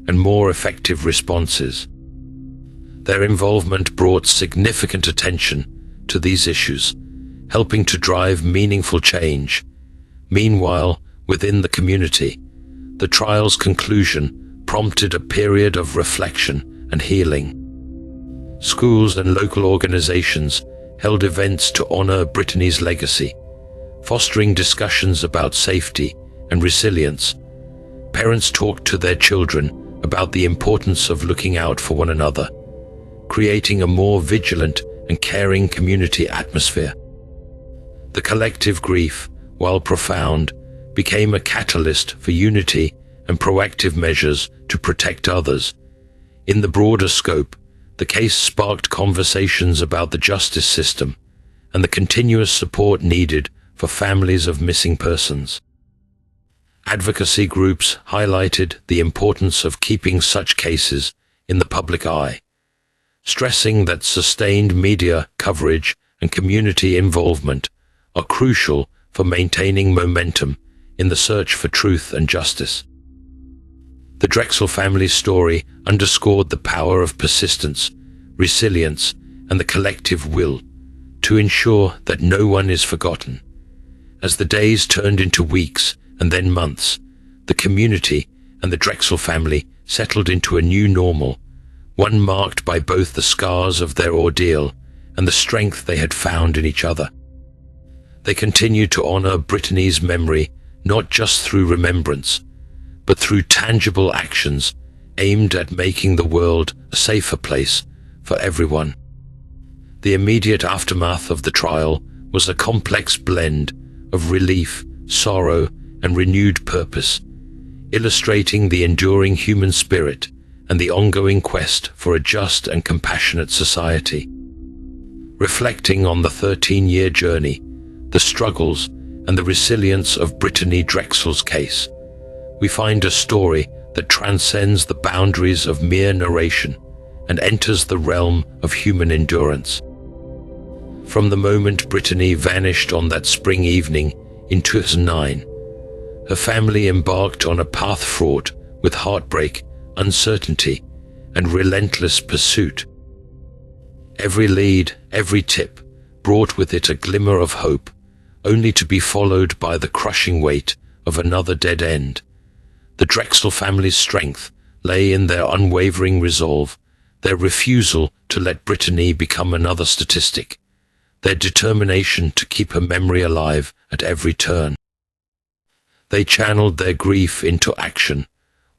and more effective responses. Their involvement brought significant attention to these issues, helping to drive meaningful change. Meanwhile, within the community, the trial's conclusion prompted a period of reflection and healing. Schools and local organizations held events to honor Brittanee's legacy, fostering discussions about safety and resilience. Parents talked to their children about the importance of looking out for one another, creating a more vigilant and caring community atmosphere. The collective grief, while profound, became a catalyst for unity and proactive measures to protect others. In the broader scope, the case sparked conversations about the justice system and the continuous support needed for families of missing persons. Advocacy groups highlighted the importance of keeping such cases in the public eye, stressing that sustained media coverage and community involvement are crucial for maintaining momentum in the search for truth and justice. The Drexel family's story underscored the power of persistence, resilience, and the collective will to ensure that no one is forgotten. As the days turned into weeks and then months, the community and the Drexel family settled into a new normal, one marked by both the scars of their ordeal and the strength they had found in each other. They continued to honor Brittanee's memory not just through remembrance, but through tangible actions aimed at making the world a safer place for everyone. The immediate aftermath of the trial was a complex blend of relief, sorrow, and renewed purpose, illustrating the enduring human spirit and the ongoing quest for a just and compassionate society. Reflecting on the 13-year journey, the struggles, and the resilience of Brittanee Drexel's case, we find a story that transcends the boundaries of mere narration and enters the realm of human endurance. From the moment Brittanee vanished on that spring evening in 2009, her family embarked on a path fraught with heartbreak, uncertainty, and relentless pursuit. Every lead, every tip, brought with it a glimmer of hope, only to be followed by the crushing weight of another dead end. The Drexel family's strength lay in their unwavering resolve, their refusal to let Brittanee become another statistic, their determination to keep her memory alive at every turn. They channeled their grief into action,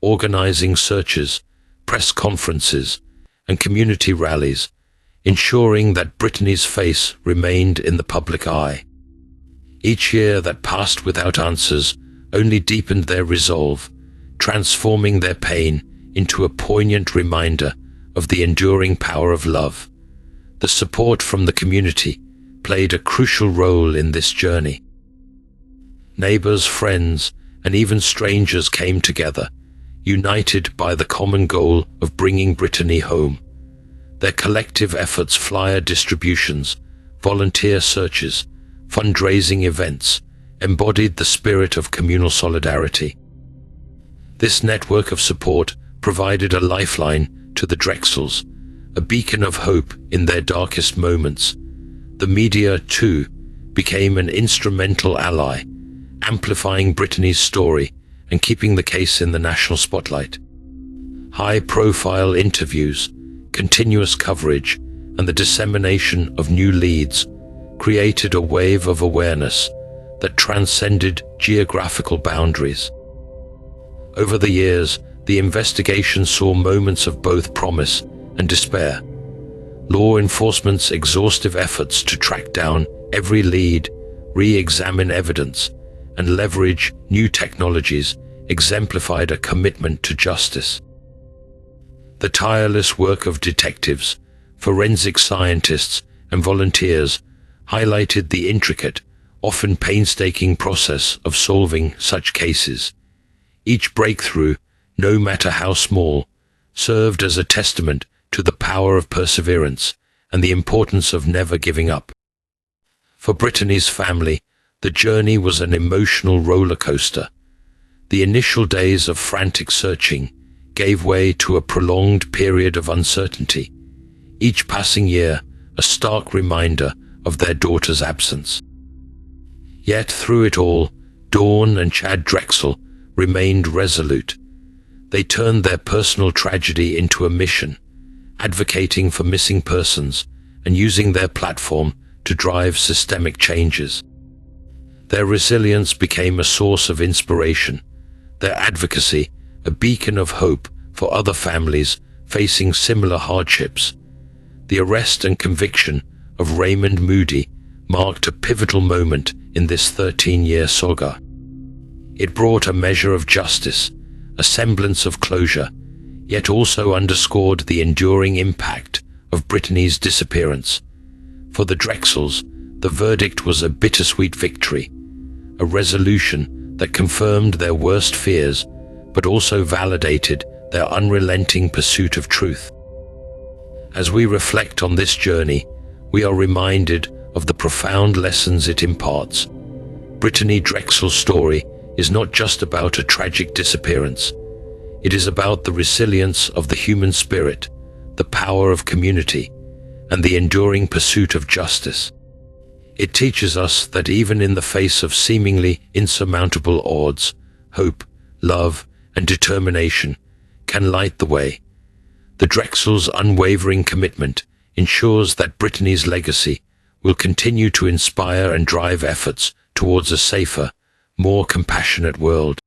organizing searches, press conferences, and community rallies, ensuring that Brittanee's face remained in the public eye. Each year that passed without answers only deepened their resolve, transforming their pain into a poignant reminder of the enduring power of love. The support from the community played a crucial role in this journey. Neighbors, friends, and even strangers came together, united by the common goal of bringing Brittanee home. Their collective efforts, flyer distributions, volunteer searches, fundraising events, embodied the spirit of communal solidarity. This network of support provided a lifeline to the Drexels, a beacon of hope in their darkest moments. The media, too, became an instrumental ally, amplifying Brittanee's story and keeping the case in the national spotlight. High-profile interviews, continuous coverage, and the dissemination of new leads created a wave of awareness that transcended geographical boundaries. Over the years, the investigation saw moments of both promise and despair. Law enforcement's exhaustive efforts to track down every lead, re-examine evidence, and leverage new technologies exemplified a commitment to justice. The tireless work of detectives, forensic scientists, and volunteers highlighted the intricate, often painstaking process of solving such cases. Each breakthrough, no matter how small, served as a testament to the power of perseverance and the importance of never giving up. For Brittanee's family, the journey was an emotional roller coaster. The initial days of frantic searching gave way to a prolonged period of uncertainty, each passing year a stark reminder of their daughter's absence. Yet through it all, Dawn and Chad Drexel remained resolute. They turned their personal tragedy into a mission, advocating for missing persons and using their platform to drive systemic changes. Their resilience became a source of inspiration, their advocacy a beacon of hope for other families facing similar hardships. The arrest and conviction of Raymond Moody marked a pivotal moment in this 13-year saga. It brought a measure of justice, a semblance of closure, yet also underscored the enduring impact of Brittanee's disappearance. For the Drexels, the verdict was a bittersweet victory, a resolution that confirmed their worst fears, but also validated their unrelenting pursuit of truth. As we reflect on this journey, we are reminded of the profound lessons it imparts. Brittanee Drexel's story is not just about a tragic disappearance. It is about the resilience of the human spirit, the power of community, and the enduring pursuit of justice. It teaches us that even in the face of seemingly insurmountable odds, hope, love, and determination can light the way. The Drexels' unwavering commitment ensures that Brittanee's legacy will continue to inspire and drive efforts towards a safer, more compassionate world.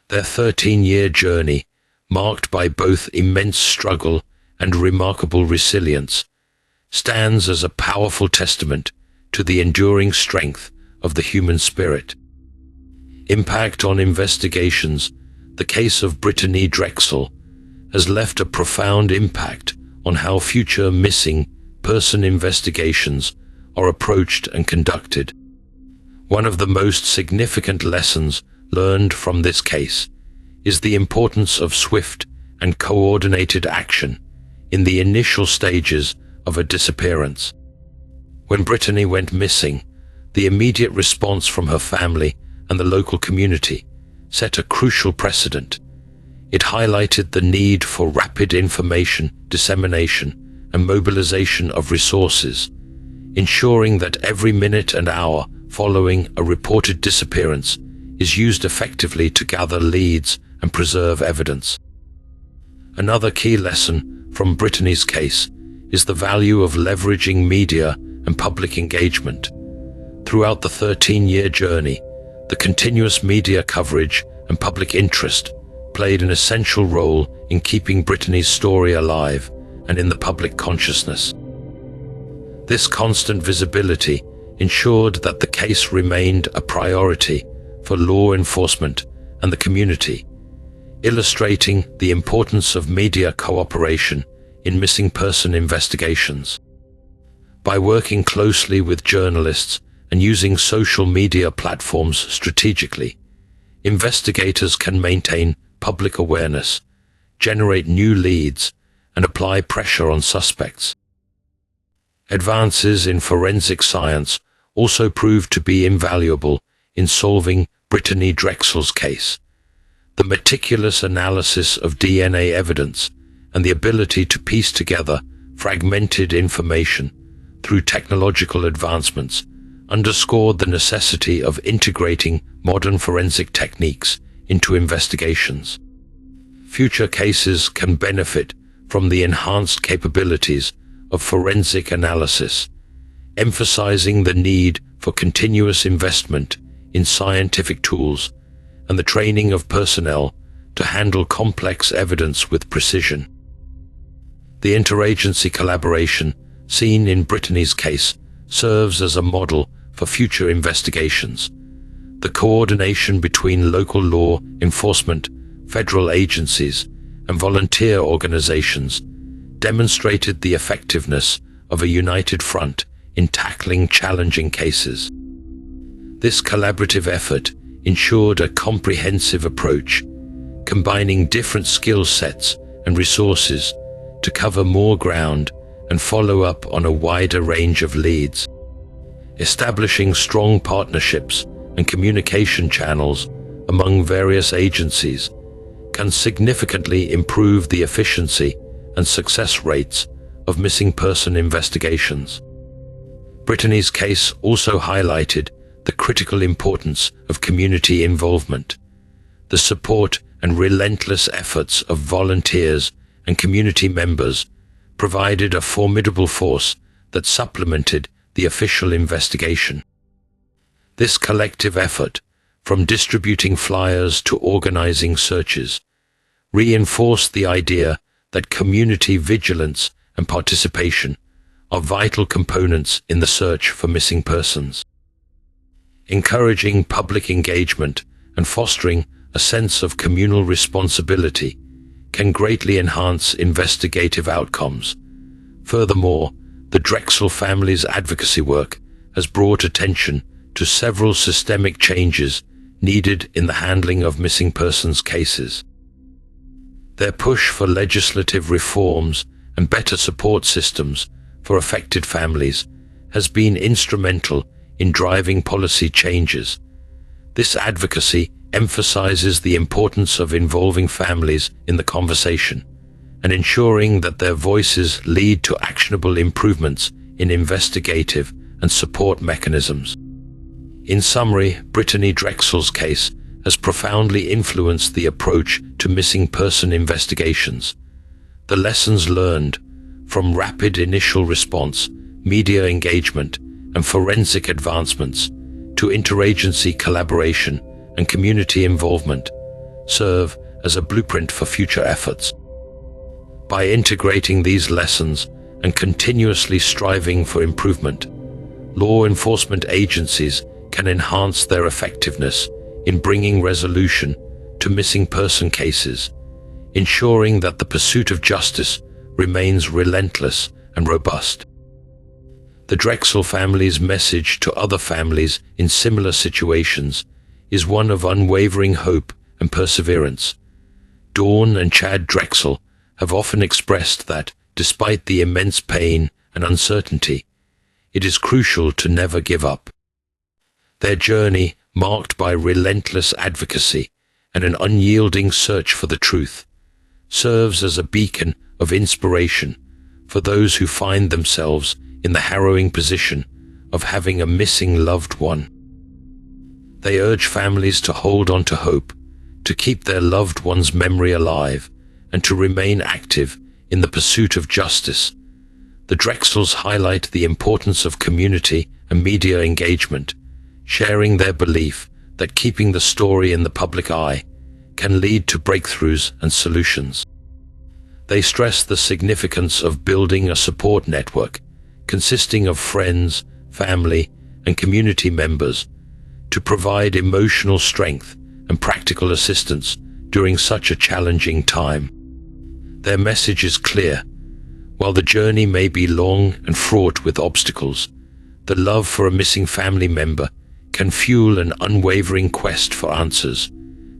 Their 13-year journey, marked by both immense struggle and remarkable resilience, stands as a powerful testament to the enduring strength of the human spirit. Impact on investigations. The case of Brittanee Drexel has left a profound impact on how future missing person investigations are approached and conducted. One of the most significant lessons learned from this case is the importance of swift and coordinated action in the initial stages of a disappearance. When Brittanee went missing, the immediate response from her family and the local community set a crucial precedent. It highlighted the need for rapid information dissemination and mobilization of resources, ensuring that every minute and hour following a reported disappearance is used effectively to gather leads and preserve evidence. Another key lesson from Brittanee's case is the value of leveraging media and public engagement. Throughout the 13-year journey, the continuous media coverage and public interest played an essential role in keeping Brittanee's story alive and in the public consciousness. This constant visibility ensured that the case remained a priority for law enforcement and the community, illustrating the importance of media cooperation in missing person investigations. By working closely with journalists and using social media platforms strategically, investigators can maintain public awareness, generate new leads, and apply pressure on suspects. Advances in forensic science also proved to be invaluable in solving Brittanee Drexel's case. The meticulous analysis of DNA evidence and the ability to piece together fragmented information through technological advancements underscored the necessity of integrating modern forensic techniques into investigations. Future cases can benefit from the enhanced capabilities of forensic analysis, emphasizing the need for continuous investment in scientific tools and the training of personnel to handle complex evidence with precision. The interagency collaboration seen in Brittanee's case serves as a model for future investigations. The coordination between local law enforcement, federal agencies, and volunteer organizations demonstrated the effectiveness of a united front in tackling challenging cases. This collaborative effort ensured a comprehensive approach, combining different skill sets and resources to cover more ground and follow up on a wider range of leads. Establishing strong partnerships and communication channels among various agencies can significantly improve the efficiency and success rates of missing person investigations. Brittanee's case also highlighted the critical importance of community involvement. The support and relentless efforts of volunteers and community members provided a formidable force that supplemented the official investigation. This collective effort, from distributing flyers to organizing searches, reinforced the idea that community vigilance and participation are vital components in the search for missing persons. Encouraging public engagement and fostering a sense of communal responsibility can greatly enhance investigative outcomes. Furthermore, the Drexel family's advocacy work has brought attention to several systemic changes needed in the handling of missing persons cases. Their push for legislative reforms and better support systems for affected families has been instrumental in driving policy changes. This advocacy emphasizes the importance of involving families in the conversation and ensuring that their voices lead to actionable improvements in investigative and support mechanisms. In summary, Brittanee Drexel's case has profoundly influenced the approach to missing person investigations. The lessons learned from rapid initial response, media engagement, and forensic advancements to interagency collaboration and community involvement serve as a blueprint for future efforts. By integrating these lessons and continuously striving for improvement, law enforcement agencies can enhance their effectiveness in bringing resolution to missing person cases, ensuring that the pursuit of justice remains relentless and robust. The Drexel family's message to other families in similar situations is one of unwavering hope and perseverance. Dawn and Chad Drexel have often expressed that, despite the immense pain and uncertainty, it is crucial to never give up. Their journey, marked by relentless advocacy and an unyielding search for the truth, serves as a beacon of inspiration for those who find themselves in the harrowing position of having a missing loved one. They urge families to hold on to hope, to keep their loved one's memory alive, and to remain active in the pursuit of justice. The Drexels highlight the importance of community and media engagement, sharing their belief that keeping the story in the public eye can lead to breakthroughs and solutions. They stress the significance of building a support network consisting of friends, family, and community members to provide emotional strength and practical assistance during such a challenging time. Their message is clear. While the journey may be long and fraught with obstacles, the love for a missing family member can fuel an unwavering quest for answers,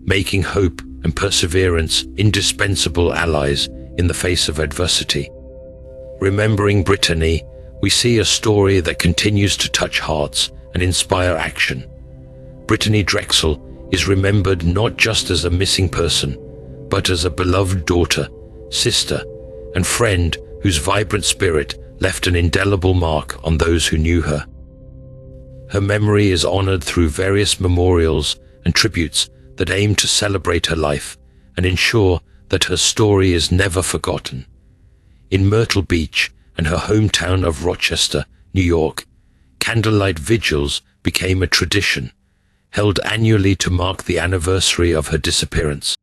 making hope and perseverance indispensable allies in the face of adversity. Remembering Brittanee, we see a story that continues to touch hearts and inspire action. Brittanee Drexel is remembered not just as a missing person, but as a beloved daughter, sister, and friend whose vibrant spirit left an indelible mark on those who knew her. Her memory is honored through various memorials and tributes that aim to celebrate her life and ensure that her story is never forgotten. In Myrtle Beach and her hometown of Rochester, New York, candlelight vigils became a tradition, held annually to mark the anniversary of her disappearance.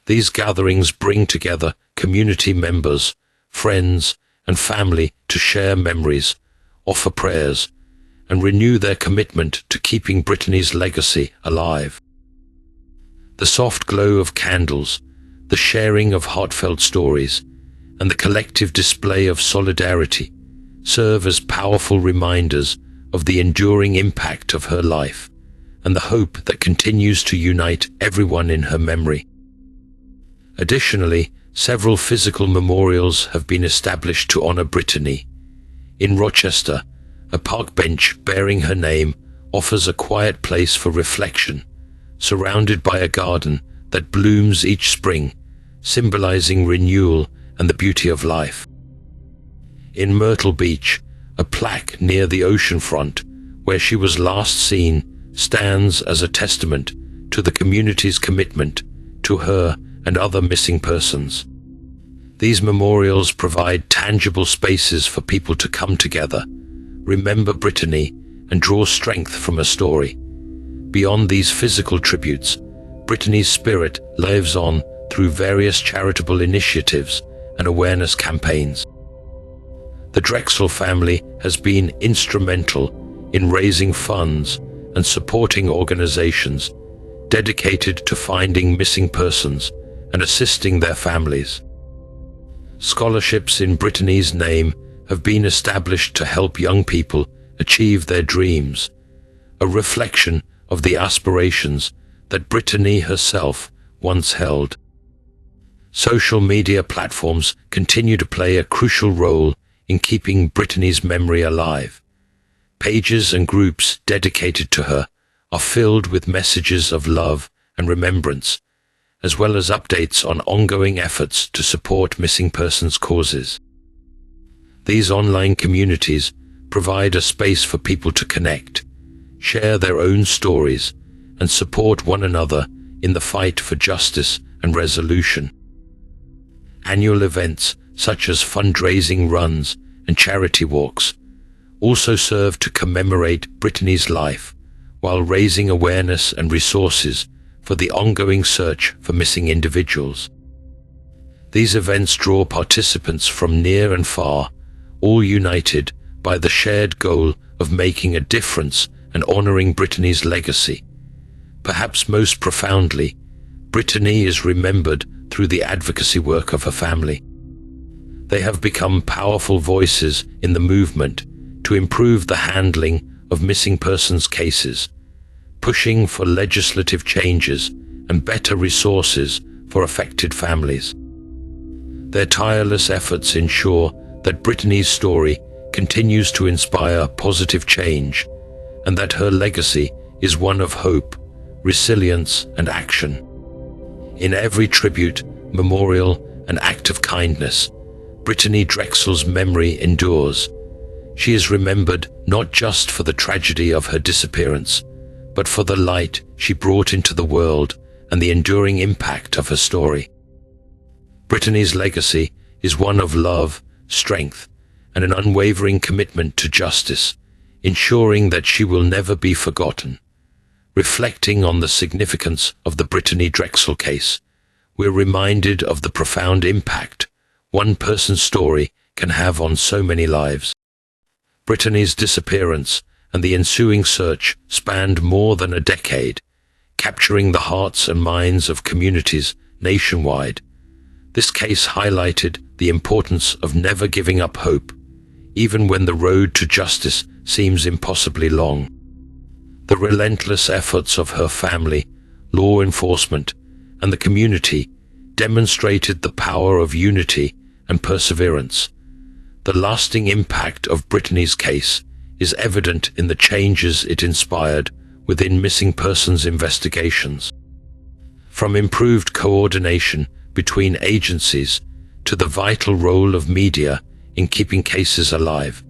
These gatherings bring together community members, friends, and family to share memories, offer prayers, and renew their commitment to keeping Brittanee's legacy alive. The soft glow of candles, the sharing of heartfelt stories, and the collective display of solidarity serve as powerful reminders of the enduring impact of her life and the hope that continues to unite everyone in her memory. Additionally, several physical memorials have been established to honor Brittanee. In Rochester, a park bench bearing her name offers a quiet place for reflection, surrounded by a garden that blooms each spring, symbolizing renewal and the beauty of life. In Myrtle Beach, a plaque near the ocean front, where she was last seen, stands as a testament to the community's commitment to her and other missing persons. These memorials provide tangible spaces for people to come together, remember Brittanee, and draw strength from her story. Beyond these physical tributes, Brittanee's spirit lives on through various charitable initiatives and awareness campaigns. The Drexel family has been instrumental in raising funds and supporting organizations dedicated to finding missing persons and assisting their families. Scholarships in Brittanee's name have been established to help young people achieve their dreams, a reflection of the aspirations that Brittanee herself once held. Social media platforms continue to play a crucial role in keeping Brittanee's memory alive. Pages and groups dedicated to her are filled with messages of love and remembrance, as well as updates on ongoing efforts to support missing persons causes. These online communities provide a space for people to connect, share their own stories, and support one another in the fight for justice and resolution. Annual events such as fundraising runs and charity walks also serve to commemorate Brittanee's life while raising awareness and resources for the ongoing search for missing individuals. These events draw participants from near and far, all united by the shared goal of making a difference and honoring Brittanee's legacy. Perhaps most profoundly, Brittanee is remembered through the advocacy work of her family. They have become powerful voices in the movement to improve the handling of missing persons cases, pushing for legislative changes and better resources for affected families. Their tireless efforts ensure that Brittanee's story continues to inspire positive change and that her legacy is one of hope, resilience, and action. In every tribute, memorial, and act of kindness, Brittanee Drexel's memory endures. She is remembered not just for the tragedy of her disappearance, but for the light she brought into the world and the enduring impact of her story. Brittanee's legacy is one of love, strength, and an unwavering commitment to justice, ensuring that she will never be forgotten. Reflecting on the significance of the Brittanee Drexel case, we're reminded of the profound impact one person's story can have on so many lives. Brittanee's disappearance and the ensuing search spanned more than a decade, capturing the hearts and minds of communities nationwide. This case highlighted the importance of never giving up hope, even when the road to justice seems impossibly long. The relentless efforts of her family, law enforcement, and the community demonstrated the power of unity and perseverance. The lasting impact of Brittanee's case is evident in the changes it inspired within missing persons investigations. From improved coordination between agencies to the vital role of media in keeping cases alive,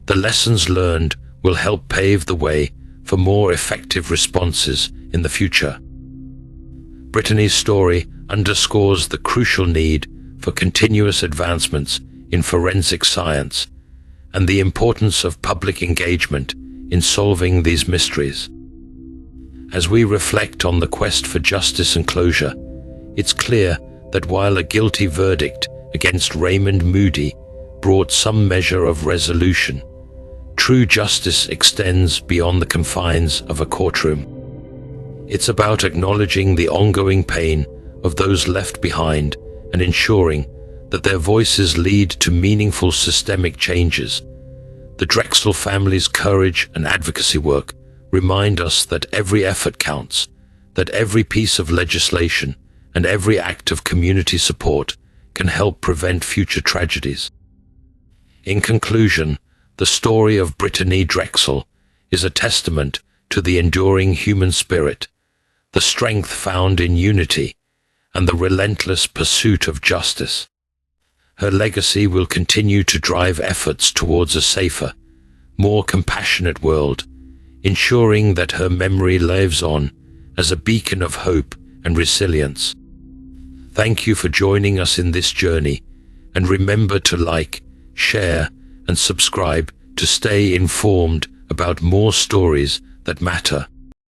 the lessons learned will help pave the way for more effective responses in the future. Brittanee's story underscores the crucial need for continuous advancements in forensic science and the importance of public engagement in solving these mysteries. As we reflect on the quest for justice and closure, it's clear that while a guilty verdict against Raymond Moody brought some measure of resolution, true justice extends beyond the confines of a courtroom. It's about acknowledging the ongoing pain of those left behind and ensuring that their voices lead to meaningful systemic changes. The Drexel family's courage and advocacy work remind us that every effort counts, that every piece of legislation and every act of community support can help prevent future tragedies. In conclusion, the story of Brittanee Drexel is a testament to the enduring human spirit, the strength found in unity, and the relentless pursuit of justice. Her legacy will continue to drive efforts towards a safer, more compassionate world, ensuring that her memory lives on as a beacon of hope and resilience. Thank you for joining us in this journey, and remember to like, share, and subscribe to stay informed about more stories that matter.